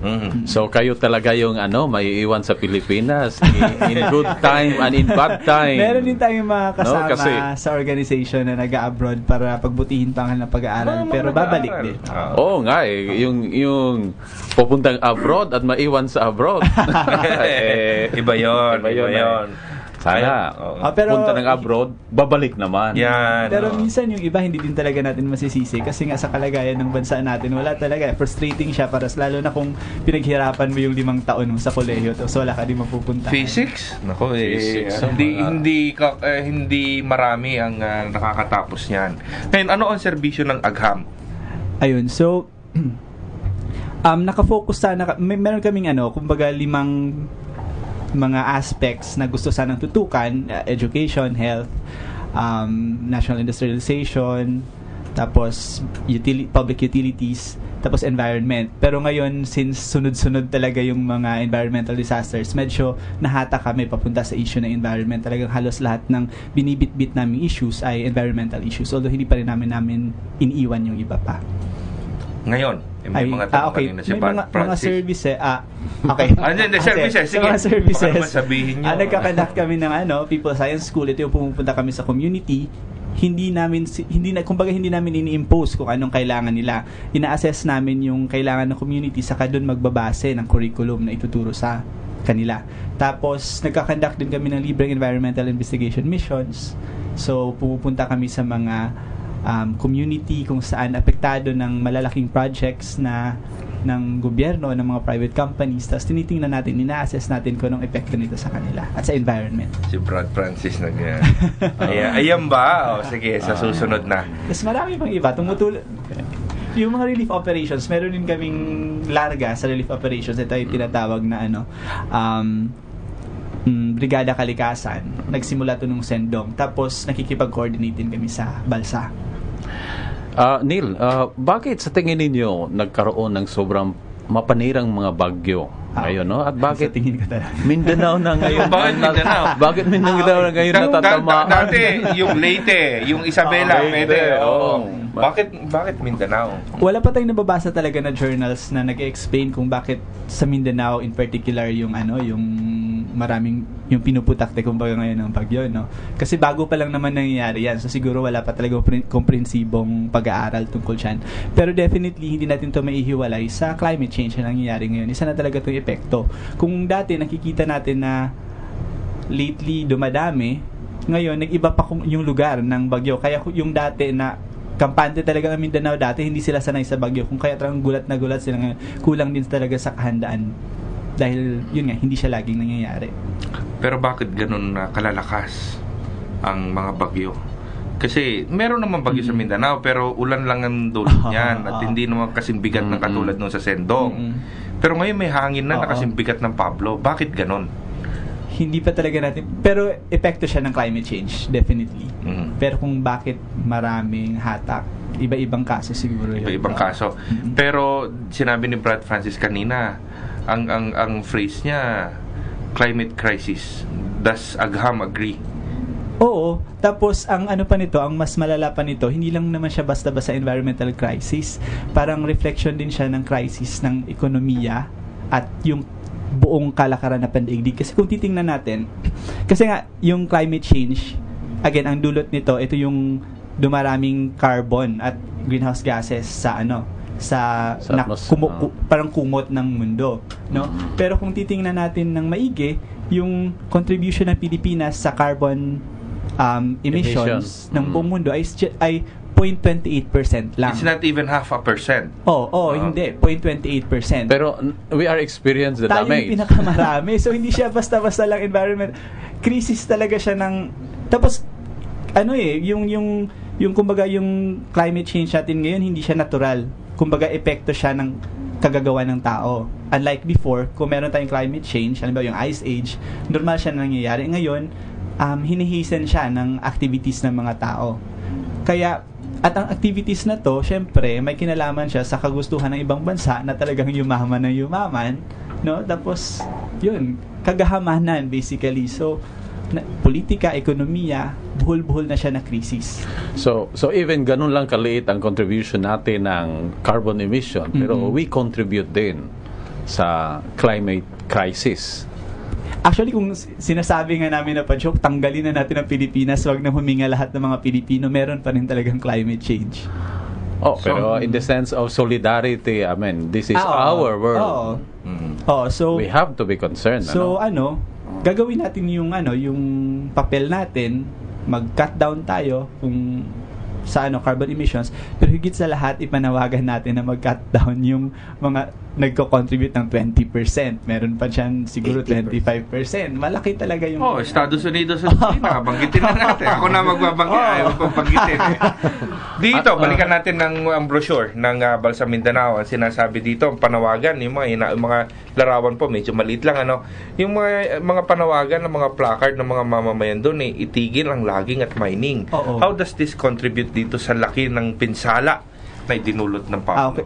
So kayo talaga yung maiiwan sa Pilipinas in good time and in bad time. Meron din tayong mga kasama sa organization na nag-abroad para pagbutihin pa ang kanilang pag-aaral. Pero babalik din. Oo nga yung pupuntang abroad at maiwan sa abroad. Iba yun. Sana, pero- punta ng abroad, babalik naman. Yan. Pero minsan yung iba hindi din talaga natin masisisi kasi nga sa kalagayan ng bansa natin wala talaga, frustrating siya para lalo na kung pinaghirapan mo yung 5 taon mo sa kolehiyo tapos wala ka din mapupunta. Physics? Nako, Physics, hindi marami ang nakakatapos niyan. Ngayon, ano ang serbisyo ng Agham? Ayun, so nakafocus sana meron kaming kumbaga 5 mga aspects na gusto sanang tutukan, education, health, national industrialization, tapos public utilities, tapos environment. Pero ngayon, since sunod-sunod talaga yung mga environmental disasters, medyo nahata kami papunta sa issue ng environment. Talagang halos lahat ng binibit-bit naming issues ay environmental issues, although hindi pa rin namin iniiwan yung iba pa. Ngayon, may mga tanong okay. kanina si May Francis. mga services. Okay. Hindi, services. Sige. Sa mga services. Baka naman sabihin nyo. Nagkakandak kami ng People Science School. Ito yung pumupunta kami sa community. Hindi namin ini-impose kung anong kailangan nila. Ina-assess namin yung kailangan ng community saka doon magbabase ng curriculum na ituturo sa kanila. Tapos nagkakandak din kami ng libreng environmental investigation missions. So pupunta kami sa mga community kung saan apektado ng malalaking projects ng gobyerno, ng mga private companies, tapos tinitingnan natin, ina-assess natin kung anong epekto nito sa kanila at sa environment. Si Brad Francis ayan ba? Sige, sa susunod na. Tapos marami pang iba, yung mga relief operations, meron din kaming larga sa relief operations. Ito yung tinatawag na Brigada Kalikasan. Nagsimula to nung Sendong. Tapos nakikipag-coordinate din kami sa Balsa. Neil, bakit sa tingin ninyo nagkaroon ng sobrang mapanirang mga bagyo ngayon, no? At bakit Sa tingin ko talaga. Mindanao na ngayon? Bakit Mindanao? Bakit Mindanao na ngayon natatamaan? Dati, yung Leyte, yung Isabela, pwede. oo. Bakit Mindanao? Wala pa tayong nababasa talaga na journals na nag-explain kung bakit sa Mindanao in particular yung maraming yung pinuputakte kumbaga ngayon ng bagyo, no? Kasi bago pa lang naman nangyayari yan. So siguro wala pa talaga komprehensibong pag-aaral tungkol dyan. Pero definitely hindi natin to maihiwalay sa climate change na nangyayari ngayon. Isa na talaga itong epekto. Kung dati nakikita natin na lately dumadami, ngayon nag-iba pa yung lugar ng bagyo. Kaya yung dati na kampante talaga ang Mindanao dati, hindi sila sanay sa bagyo. Kung kaya talagang gulat na gulat sila ngayon, kulang din talaga sa kahandaan. Dahil, yun nga, hindi siya laging nangyayari. Pero bakit ganun kalalakas ang mga bagyo? Kasi meron naman bagyo sa Mindanao, pero ulan lang ang dulot niyan at hindi naman kasing bigat ng katulad nung sa Sendong. Pero ngayon may hangin na kasing bigat ng Pablo. Bakit ganun? Hindi pa talaga natin, pero epekto siya ng climate change, definitely. Pero kung bakit maraming hatak, iba-ibang kaso siguro yun. Iba-ibang kaso. Pero sinabi ni Brad Francis kanina, ang phrase niya, climate crisis. Does Agham agree? Oo. Tapos, ang pa nito, ang mas malala pa nito, hindi lang naman siya basta-basta environmental crisis. Parang reflection din siya ng crisis ng ekonomiya at yung buong kalakaran na pandaigdig. Kasi kung titingnan natin, kasi nga, yung climate change, again, ang dulot nito, ito yung dumaraming carbon at greenhouse gases sa parang kumot ng mundo, no? Pero kung titingnan natin ng maigi yung contribution ng Pilipinas sa carbon emissions ng buong mundo ay 0.28% lang. It's not even 0.5%. Hindi 0.28%. Pero we are experiencing the tayo damage. Yung pinakamarami. So hindi siya basta-basta lang environment. Crisis talaga siya ng tapos yung kumbaga yung climate change natin ngayon hindi siya natural. Kumbaga epekto siya ng kagagawa ng tao. Unlike before, kung meron tayong climate change, halimbawa yung ice age, normal siya na nangyayari. Ngayon, hinihisan siya ng activities ng mga tao. Kaya, at ang activities na to, syempre, may kinalaman siya sa kagustuhan ng ibang bansa na talagang yumaman ng yumaman, no? Tapos, yun, kagahamanan basically. So, politika, ekonomiya, buhol-buhol na siya na krisis. So even ganun lang kaliit ang contribution natin ng carbon emission, pero we contribute din sa climate crisis. Actually, kung sinasabi nga namin na pa-joke, tanggalin na natin ang Pilipinas, wag na huminga lahat ng mga Pilipino, meron pa rin talagang climate change. Pero in the sense of solidarity, I mean, this is our world. So we have to be concerned. So, gagawin natin yung yung papel natin, mag-cut down tayo kung sa carbon emissions, pero higit sa lahat ipanawagan natin na mag-cut down yung mga nagko-contribute ng 20%. Meron pa dyan siguro 25%. Malaki talaga yung... Estados Unidos at China. Banggitin na natin. Ako na magbabanggit. Ayaw ko banggitin. Dito, balikan natin ang brochure ng Balsa Mindanao. Ang sinasabi dito, ang panawagan, yung mga larawan po, medyo maliit lang, yung mga panawagan ng mga placard ng mga mamamayan doon, itigil ang logging at mining. How does this contribute dito sa laki ng pinsala na dinulot ng Pangulo? Okay.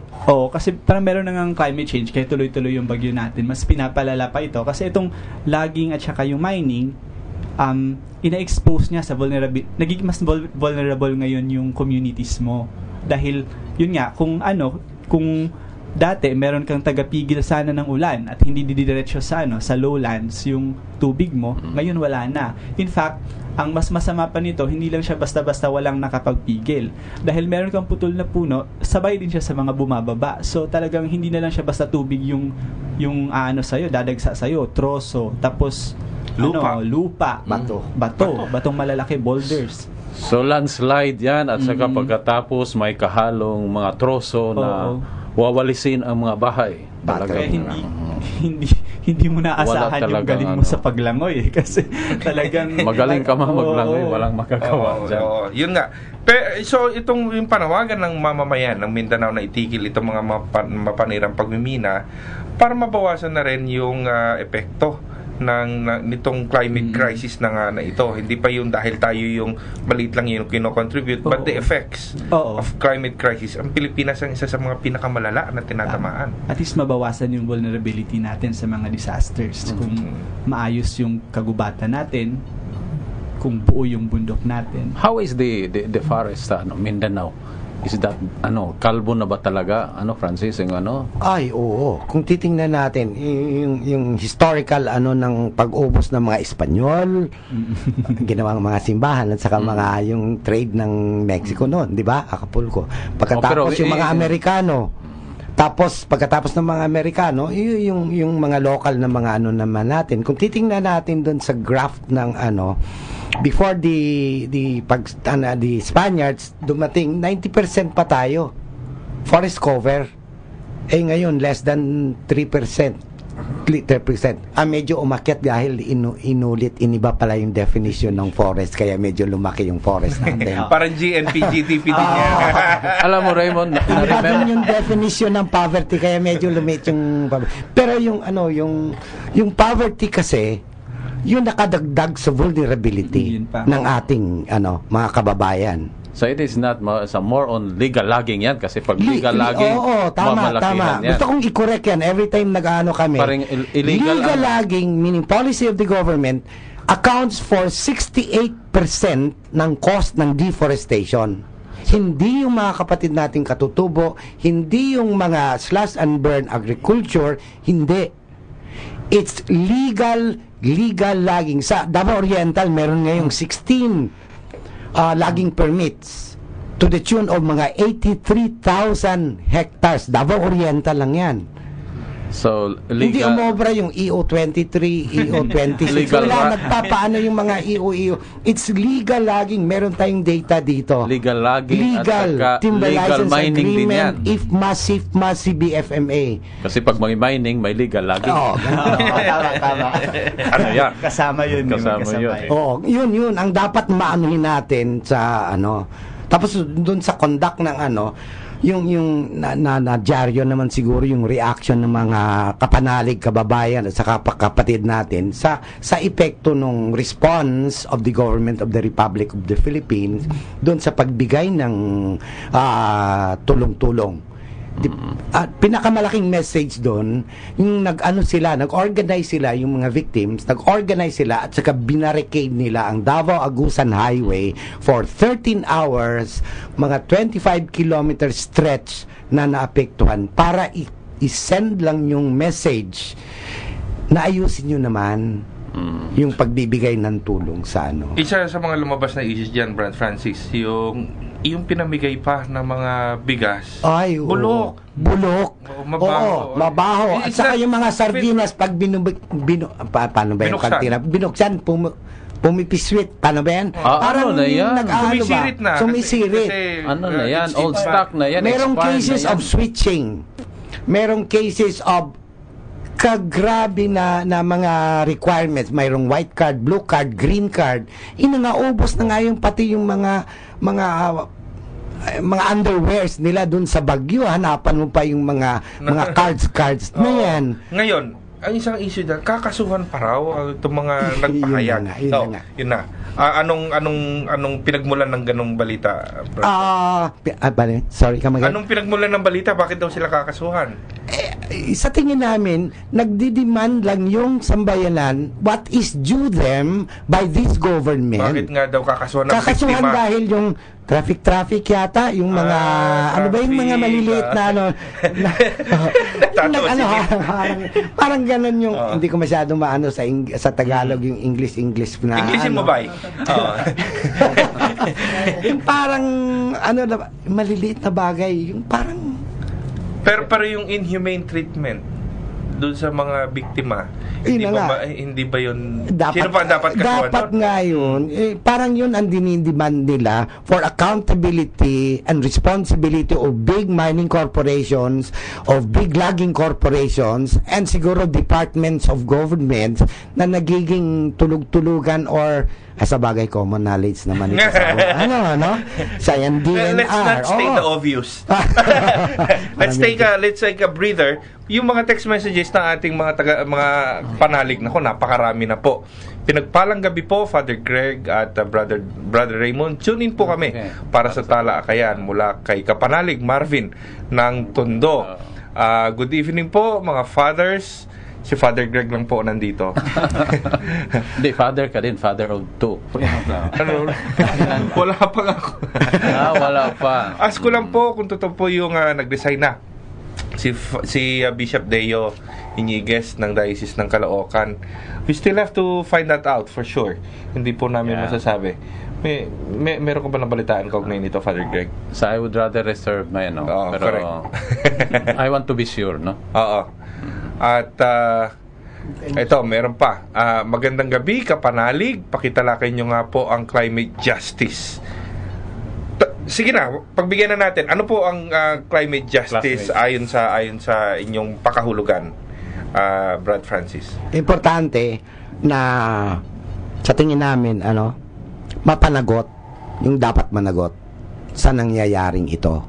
Kasi parang meron nang climate change, kaya tuloy-tuloy yung bagyo natin. Mas pinapalala pa ito. Kasi itong logging at saka yung mining, ina-expose niya sa vulnerability. Nagiging mas vulnerable ngayon yung communities mo. Dahil, yun nga, kung dati meron kang tagapigil sana ng ulan at hindi didiretso sa lowlands yung tubig mo, ngayon wala na. In fact, ang mas masama pa nito, hindi lang siya basta-basta walang nakapagpigil. Dahil meron kang putol na puno, sabay din siya sa mga bumababa. So talagang hindi na lang siya basta tubig yung sa'yo, dadagsa sa'yo, troso, tapos lupa, batong malalaki, boulders. So landslide yan at saka pagkatapos may kahalong mga troso na wawalisin ang mga bahay. Kaya hindi mo naasahan yung galing mo sa paglangoy kasi talagang magaling ka maglangoy, walang makagawa dyan. Yun nga. So itong yung panawagan ng mamamayan ng Mindanao na itigil itong mga mapanirang pagmimina para mabawasan na rin yung epekto nitong climate crisis na ito. Hindi pa yung dahil tayo yung maliit lang yung kino-contribute, but the effects of climate crisis. Ang Pilipinas ang isa sa mga pinakamalala na tinatamaan. At least mabawasan yung vulnerability natin sa mga disasters. Kung maayos yung kagubatan natin, kung buo yung bundok natin. How is the forest Mindanao? Is that kalbo na ba talaga Francis Ay, oo. Kung titingnan natin yung historical ng pag-ubos ng mga Espanyol, ginawang mga simbahan at saka mga yung trade ng Mexico noon, 'di ba? Acapulco. Pagkatapos yung mga Amerikano. Tapos pagkatapos ng mga Amerikano, yung mga local na mga naman natin. Kung titingnan natin doon sa graph ng before the Spaniards dumating, 90% pa tayo forest cover. Ngayon less than 3%. Medyo umakyat dahil iniba pala yung definition ng forest, kaya medyo lumaki yung forest natin. Parang GNP, GDP din yan. Alam mo, Raymond, na-remember yung definition ng poverty, kaya medyo lumit yung pero yung poverty kasi yung nakadagdag sa vulnerability ng ating mga kababayan. So it is not more on legal logging yan kasi pag legal logging, tama. yan. Gusto kong i-correct yan every time kami. Parang illegal logging, meaning policy of the government, accounts for 68% ng cost ng deforestation. Hindi yung mga kapatid nating katutubo, hindi yung mga slash and burn agriculture, hindi. It's legal logging. Sa Davao Oriental, meron ngayong 16 logging permits to the tune of mga 83,000 hectares. Davao Oriental lang yan. So, hindi umobra yung EO23, EO26. Wala nagpapaano yung mga EO. It's legal logging. Meron tayong data dito. Legal logging at saka timber legal license mining din yan. If massive BFMA. Kasi pag may mining, may legal logging. Tama. Yan? Kasama yun. Yun. Ang dapat maanuhin natin sa Tapos doon sa conduct ng yung dyaryo naman siguro yung reaction ng mga kapanalig, kababayan at saka kapatid natin sa epekto ng response of the government of the Republic of the Philippines doon sa pagbigay ng tulong-tulong. Pinakamalaking message doon, yung nag-organize sila yung mga victims, nag-organize sila at saka binarricade nila ang Davao-Agusan Highway for 13 hours, mga 25 kilometer stretch na naapektuhan para i-send lang yung message na ayusin nyo naman yung pagbibigay ng tulong sa Isa sa mga lumabas na issues dyan, Brad Francis, yung yung pinamigay pa ng mga bigas, Ay, bulok. Bulok. Oo, mabaho. Oo, mabaho. At saka yung mga sardinas, pag paano ba yung Binuksan. binuksan, pumipiswit. Paano ba yan? ano na yan? Sumisirit na. Sumisirit. Kasi, Ano na yan? it's Old bad. stock na yan. Merong expired cases na yan. of switching. Merong cases of kagrabe na mga requirements. Mayroong white card, blue card, green card. Inaubos na nga yung pati yung mga underwears nila dun sa Baguio. Hanapan mo pa yung mga cards na yan. Ngayon, ang isang issue dyan, kakasuhan pa raw itong mga nagpahayag. Yun na. Yun na. Anong pinagmulan ng ganong balita? Sorry ka mag- Anong pinagmulan ng balita? Bakit daw sila kakasuhan? Sa tingin namin, nagdidemand lang yung sambayanan what is due them by this government. Bakit nga daw kakasuhan ng Kakasuhan biktima? dahil yung traffic yata, yung mga ano ba yung mga maliliit na ano parang ganun yung hindi ko masyadong maano sa Tagalog yung English na Englishin mo ba? yung parang ano maliliit na bagay, yung parang Pero yung inhumane treatment doon sa mga biktima, hindi ba yun sino pa dapat kasuhan dapat doon? nga yun parang yun ang dinidemand nila for accountability and responsibility of big mining corporations, of big logging corporations, and siguro departments of government na nagiging tulug-tulugan or sa bagay common knowledge naman ito sa yan DNR. Let's not state the obvious. let's take a breather. Yung mga text messages ng ating mga panalig, napakarami na po. Pinagpalang gabi po, Father Greg at Brother Raymond. Tune in po kami para sa Talakayan mula kay Kapanalig Marvin ng Tondo. Good evening po mga fathers. Si Father Greg lang po nandito. Hindi, father ka din. Father of two. Wala pa nga ako. Wala pa. Ask ko lang po kung totoo po yung nag-resign na si Bishop Deo Iñiguez ng Diocese ng Caloocan. We still have to find that out for sure. Hindi po namin masasabi. Meron ko ba nabalitaan kaugnay nito, Father Greg? So I would rather reserve my pero correct. I want to be sure, no? Oo. At ito, meron pa. Magandang gabi, Kapanalig. Pakitalakay nyo nga po ang climate justice. Sige na, pagbigyan na natin. Ano po ang climate justice ayon sa inyong pakahulugan, Brad Francis? Importante na sa tingin namin mapanagot yung dapat managot sa nangyayaring ito.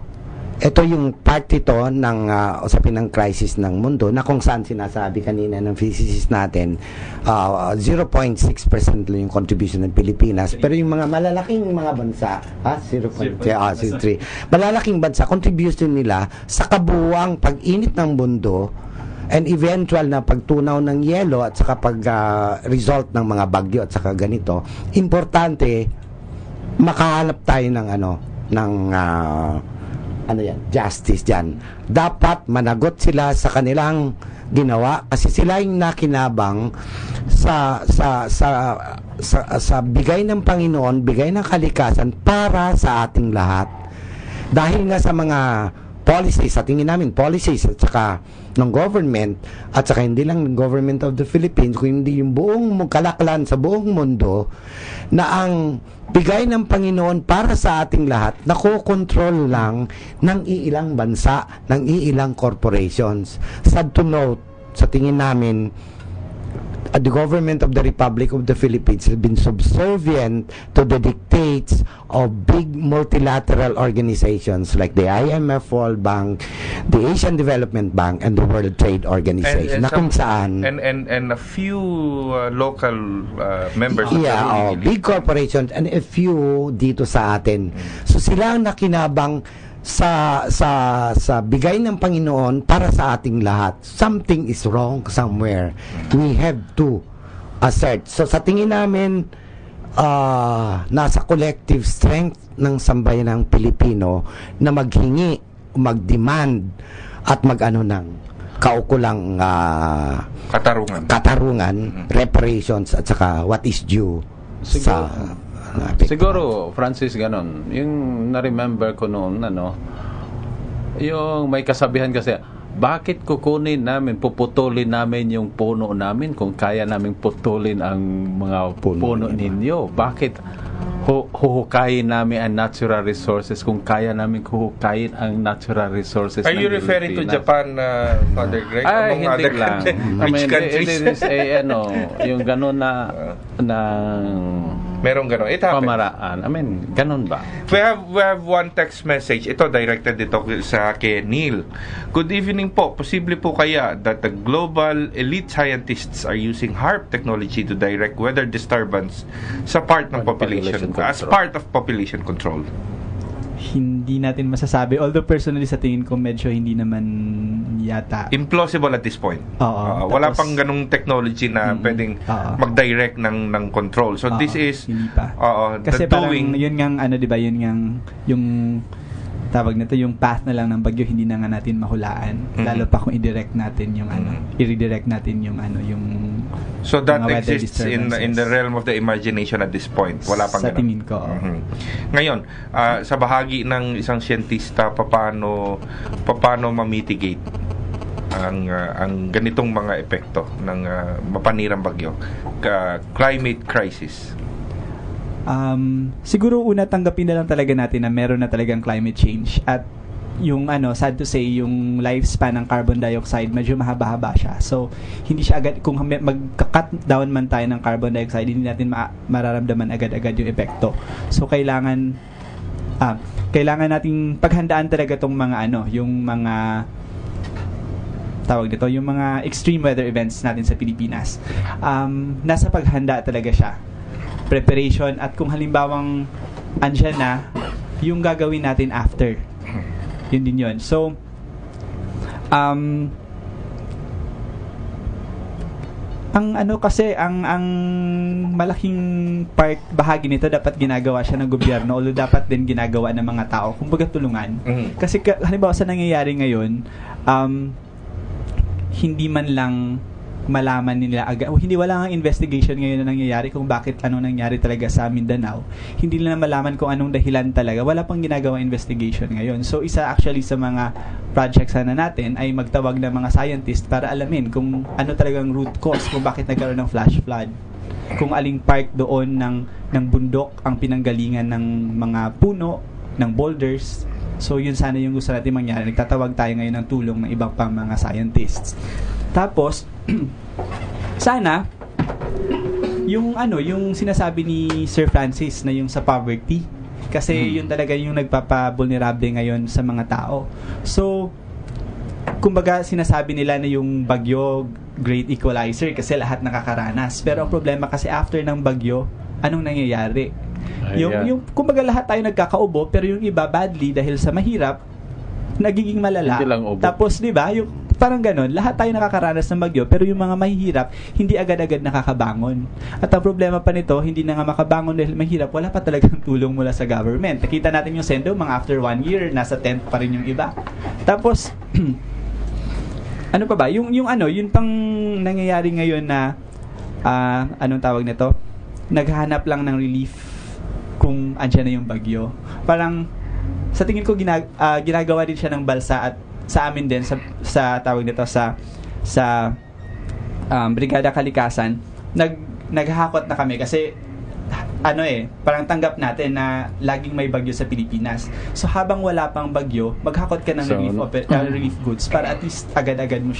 Ito yung part ito ng usapin ng crisis ng mundo na kung saan sinasabi kanina ng physicist natin 0.6% lang yung contribution ng Pilipinas, pero yung mga malalaking mga bansa 0.3 malalaking bansa contribution nila sa kabuuang pag-init ng mundo and eventual na pagtunaw ng yelo at saka result ng mga bagyo at saka ganito. Importante makahanap tayo ng justice dyan. Dapat managot sila sa kanilang ginawa kasi sila yung nakinabang sa bigay ng Panginoon, bigay ng kalikasan para sa ating lahat. Dahil nga sa mga policies, sa tingin namin policies at saka ng government at saka hindi lang ng government of the Philippines kundi yung buong kalaklan sa buong mundo na ang bigay ng Panginoon para sa ating lahat nakokontrol lang ng iilang bansa, ng iilang corporations. Sad to note, sa tingin namin the government of the Republic of the Philippines has been subservient to the dictates of big multilateral organizations like the IMF, World Bank, the Asian Development Bank, and the World Trade Organization. Na kung saan and a few local members big corporations and a few dito sa atin. So sila ang nakinabang sa bigay ng Panginoon para sa ating lahat. Something is wrong somewhere. We have to assert. So sa tingin namin nasa collective strength ng sambayanang Pilipino na maghingi, mag-demand at ng kaukulang katarungan, reparations at saka what is due sa naapektuhan. Siguro, Francis, ganon. Yung na-remember ko noon, yung may kasabihan kasi, bakit kukunin namin, puputulin namin yung puno namin kung kaya namin putulin ang mga puno ninyo? Bakit huhukayin namin ang natural resources kung kaya namin huhukayin ang natural resources Are ng you referring to Pilipinas? Japan, Father Greg? Ay, Among hindi other lang. rich countries? It is yung gano'n na Merong gano'n. It happens. pamaraan. Ganun ba? We have one text message. Ito, directed dito sa kay Neil. Good evening po. Posible po kaya that the global elite scientists are using HAARP technology to direct weather disturbance sa part ng population, as part of population control? Hindi natin masasabi. Although personally sa tingin ko medyo hindi naman yata. Implausible at this point. Wala pang ganung technology na pwedeng mag-direct ng control. So this is hindi pa. the Kasi parang doing. yun ngang di ba, yun ngang yung tawag nito, yung path na lang ng bagyo hindi na nga natin mahulaan. Lalo pa kung i-direct natin yung i-redirect natin yung yung So that mga weather exists in disturbances. the realm of the imagination at this point. Wala pang sa ganun. tingin ko. Ngayon, sa bahagi ng isang siyentista, paano ma-mitigate ang ganitong mga epekto ng mapanirang bagyo, climate crisis? Siguro una tanggapin na lang talaga natin na meron na talagang climate change at yung sad to say, yung lifespan ng carbon dioxide medyo mahaba-haba siya. So, hindi siya agad, kung magka-cut down man tayo ng carbon dioxide, hindi natin mararamdaman agad-agad yung epekto. So, kailangan nating paghandaan talaga tong mga yung mga tawag dito, yung mga extreme weather events natin sa Pilipinas. Nasa paghanda talaga siya. Preparation, at kung halimbawang andyan na, yung gagawin natin after. Yun din yun. So, ang ang malaking bahagi nito dapat ginagawa siya ng gobyerno, although dapat din ginagawa ng mga tao, kumbaga tulungan. Kasi halimbawa sa nangyayari ngayon, hindi man lang malaman nila agad, wala nga investigation ngayon na nangyayari kung bakit nangyari talaga sa Mindanao. Hindi nila malaman kung anong dahilan talaga. Wala pang ginagawa investigation ngayon. So isa actually sa mga projects sana natin ay magtawag ng mga scientist para alamin kung ano talagang root cause kung bakit nagkaroon ng flash flood. Kung aling part doon ng bundok ang pinanggalingan ng mga puno, ng boulders. So yun sana yung gusto natin mangyari. Nagtatawag tayo ngayon ng tulong ng ibang pang mga scientists. Tapos sana yung yung sinasabi ni Sir Francis na yung sa poverty, kasi yun talaga yung nagpapa-vulnerable ngayon sa mga tao. So kumbaga sinasabi nila na yung bagyo great equalizer kasi lahat nakakaranas, pero ang problema kasi after ng bagyo, anong nangyayari? Yung kumbaga lahat tayo nagkakaubo, pero yung iba badly dahil sa mahirap nagiging malala. Tapos 'di ba, yung parang ganon, lahat tayo nakakaranas ng bagyo, pero yung mga mahihirap, hindi agad-agad nakakabangon. At ang problema pa nito, hindi na nga makabangon dahil mahirap, wala pa talagang tulong mula sa government. Nakita natin yung Sendo, mga after 1 year, nasa tent pa rin yung iba. Tapos, ano pa ba? Yung pang nangyayari ngayon na, anong tawag nito? Naghahanap lang ng relief kung andyan na yung bagyo. Parang, sa tingin ko, ginagawa din siya ng balsa at sa amin din sa tawag nito sa Brigada Kalikasan, naghahakot na kami kasi parang tanggap natin na laging may bagyo sa Pilipinas. So habang wala pang bagyo, maghakot ka ng relief goods para at least agad-agad mo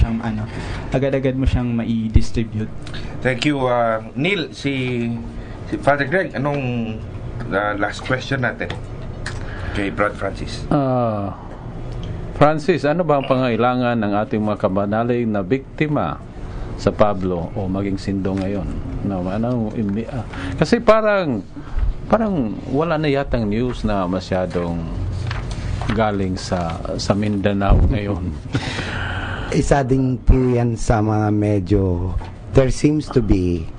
siyang mai-distribute. Thank you, Neil. Si Father Greg, anong last question natin kay Brad Francis? Francis, ano ba ang pangailangan ng ating mga kabanalig na biktima sa Pablo o maging Sindo ngayon? Kasi parang wala na yatang news na masyadong galing sa Mindanao ngayon. Isa din po yan sa mga medyo, there seems to be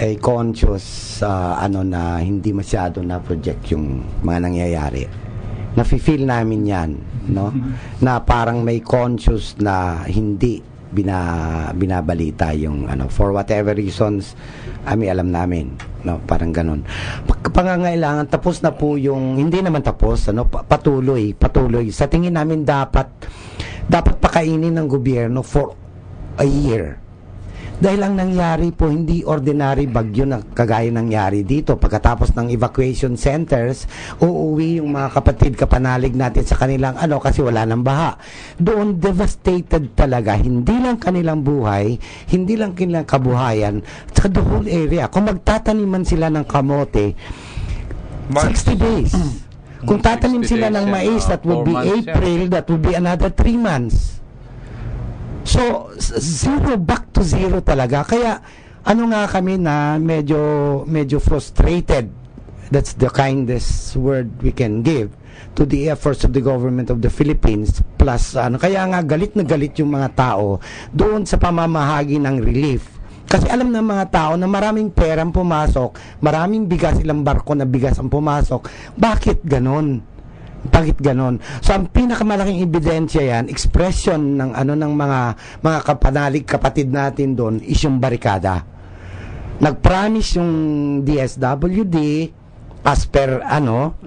a conscious na hindi masyado na project yung mga nangyayari. Nafi-feel namin yan, no? Na parang may conscious na hindi binabalita yung for whatever reasons, alam namin, no, parang ganun. Pangangailangan, tapos na po yung, hindi naman tapos, patuloy. Sa tingin namin dapat pakainin ng gobyerno for a year. Dahil ang nangyari po, hindi ordinary bagyo na kagaya nangyari dito. Pagkatapos ng evacuation centers, uuwi yung mga kapatid, kapanalig natin sa kanilang kasi wala nang baha. Doon devastated talaga, hindi lang kanilang buhay, hindi lang kanilang kabuhayan, sa the whole area. Kung magtataniman sila ng kamote, 60 days. Kung tatanim sila ng mais, that would be April, that would be another 3 months. So, back to zero talaga. Kaya, nga kami na medyo frustrated. That's the kindest word we can give to the efforts of the government of the Philippines. Plus, kaya nga galit na galit yung mga tao doon sa pamamahagi ng relief. Kasi alam ng mga tao na maraming perang pumasok, maraming bigas, ilang barko na bigas ang pumasok. Bakit ganon? So ang pinakamalaking ebidensya yan, expression ng ng mga kapanalig kapatid natin doon is yung barikada. Nag-promise yung DSWD as per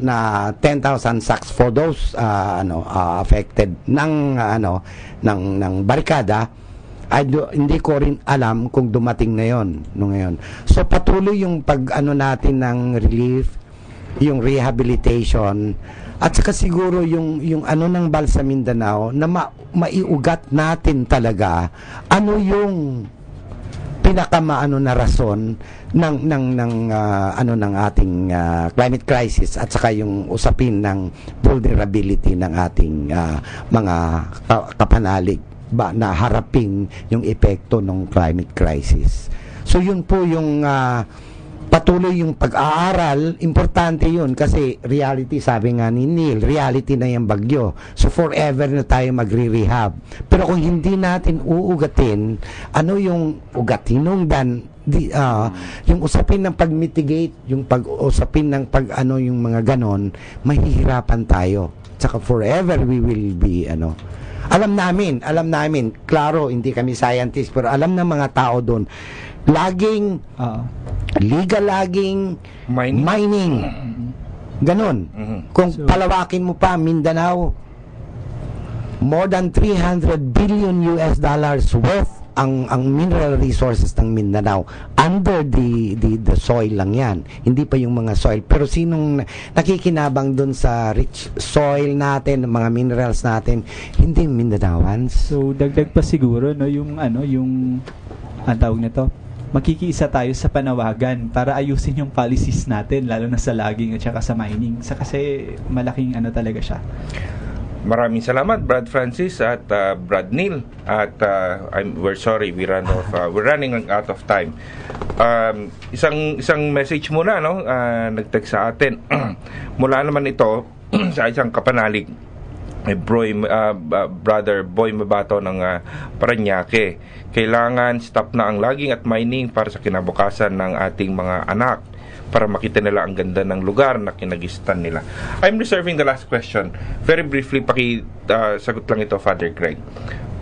na 10,000 sacks for those affected ng barikada. Hindi ko rin alam kung dumating na yon ngayon. So patuloy yung natin ng relief, yung rehabilitation, at saka siguro yung ng Balsa Mindanao na maiugat natin talaga yung na rason ng ating climate crisis, at saka yung usapin ng vulnerability ng ating mga kapanalig na harapin yung epekto ng climate crisis. So yun po yung patuloy yung pag-aaral, importante yun kasi reality, sabi nga ni Neil, reality na yung bagyo. So forever na tayo magre-rehab. Pero kung hindi natin uugatin, yung ugatinong yung usapin ng pag-mitigate, yung pag-usapin ng yung mga ganon, mahihirapan tayo. Tsaka forever we will be alam namin, klaro, hindi kami scientist, pero alam ng mga tao doon, laging mining. Ganon. Kung palawakin mo pa, Mindanao, more than 300 billion US dollars worth ang mineral resources ng Mindanao under the soil lang yan, hindi pa yung mga soil. Pero sinong nakikinabang dun sa rich soil natin, mga minerals natin, hindi Mindanaoans. So dagdag pa siguro yung ang tawag nito, makikiisa tayo sa panawagan para ayusin yung policies natin, lalo na sa logging at saka sa mining, kasi malaking talaga siya. Maraming salamat, Brad Francis at Brad Neil. At we're sorry, we're running out of time. Isang message muna, nag-text sa atin. Mula naman ito sa isang kapanalig, Brother Boy Mabato ng Parañaque. Kailangan stop na ang logging at mining para sa kinabukasan ng ating mga anak, para makita nila ang ganda ng lugar na kinagistan nila. I'm reserving the last question. Very briefly, sagot lang ito, Father Craig.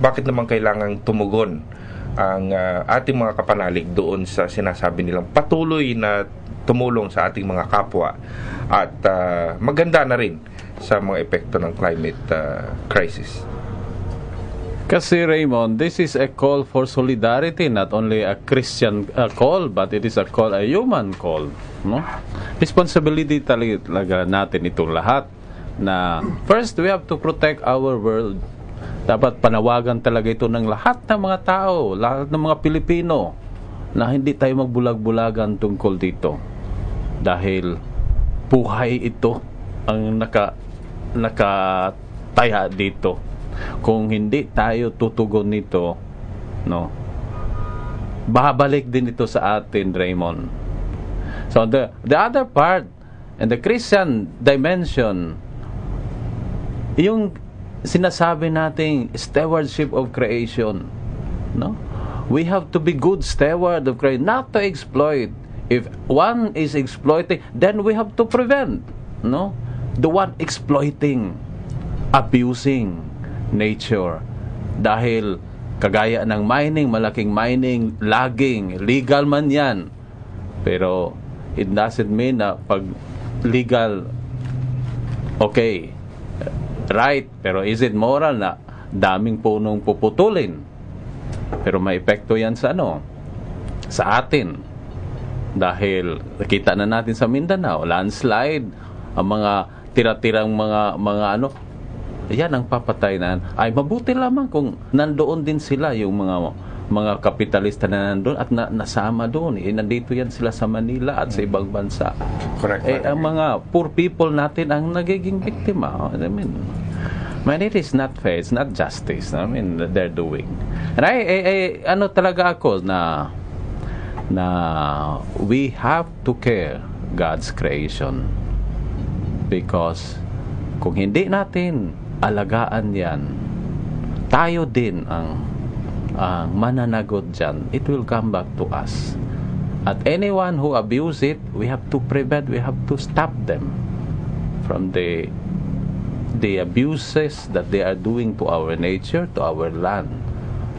Bakit naman kailangang tumugon ang ating mga kapanalig doon sa sinasabi nilang patuloy na tumulong sa ating mga kapwa at maganda na rin sa mga epekto ng climate crisis? Kasi Raymond, this is a call for solidarity, not only a Christian call, but it is a human call, no? Responsibility talaga natin itong lahat, na first we have to protect our world. Dapat panawagan talaga ito ng lahat ng mga tao, lahat ng mga Pilipino, na hindi tayo magbulag-bulagan tungkol dito, dahil buhay ito ang nakataya dito. Kung hindi tayo tutugon nito, no, babalik din ito sa atin, Raymond. So the other part, and the Christian dimension, yung sinasabi nating stewardship of creation, no? We have to be good steward of creation, not to exploit. If one is exploiting, then we have to prevent, no, the one exploiting, abusing nature, dahil Kagaya ng mining, malaking mining, logging, legal man yan. Pero it doesn't mean na pag legal, okay, right, pero is it moral na daming punong puputulin? Pero may epekto yan sa sa atin. Dahil nakita na natin sa Mindanao, landslide, ang mga tira-tirang mga yan ang papatay na. Ay mabuti lamang kung nandoon din sila yung mga kapitalista na nandoon at nasama doon. Nandito yan sila sa Manila at sa ibang bansa. Correct. Ang mga poor people natin ang nagiging biktima. I mean, it is not fair, it's not justice. I mean, they're doing. And talaga ako na we have to care God's creation. Because kung hindi natin alagaan yan, tayo din ang mananagot dyan. It will come back to us. At anyone who abuse it, we have to prevent, we have to stop them from the abuses that they are doing to our nature, to our land.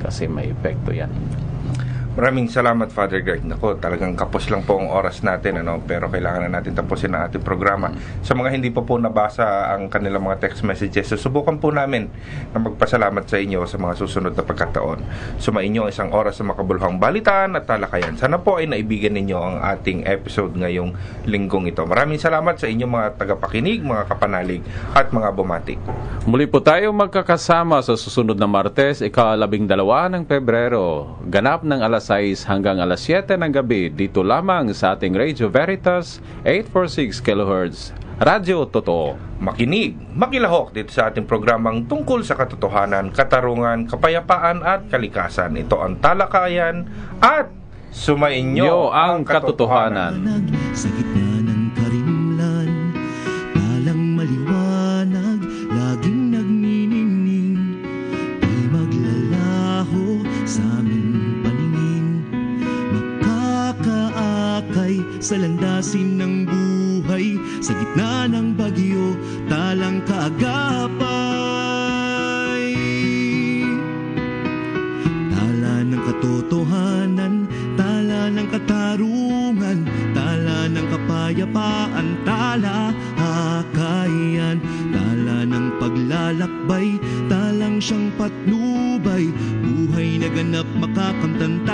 Kasi may epekto yan. Maraming salamat, Father Greg. Nako, talagang kapos lang po ang oras natin, pero kailangan na natin tapusin ang ating programa. Sa mga hindi pa po nabasa ang kanilang mga text messages, susubukan po namin na magpasalamat sa inyo sa mga susunod na pagkataon. Sumainyo ang isang oras sa makabuluhang balitaan at talakayan. Sana po ay naibigan ninyo ang ating episode ngayong linggong ito. Maraming salamat sa inyong mga tagapakinig, mga kapanalig at mga bumati. Muli po tayo magkakasama sa susunod na Martes, ika-12 ng Pebrero. Ganap ng alas 6 hanggang alas 7 ng gabi dito lamang sa ating Radio Veritas 846 kHz Radyo Totoo. Makinig, makilahok dito sa ating programang tungkol sa katotohanan, katarungan, kapayapaan at kalikasan. Ito ang talakayan at sumainyo ang katotohanan. Sa gitna ng karimlan, talang maliwanag, laging nagniningning, di maglalaho sa aming sa landasin ng buhay, sa gitna ng bagyo, talang kaagapay. Tala ng katotohanan, tala ng katarungan, tala ng kapayapaan, tala hakayan, tala ng paglalakbay, talang siyang patnubay, buhay na ganap makakamtan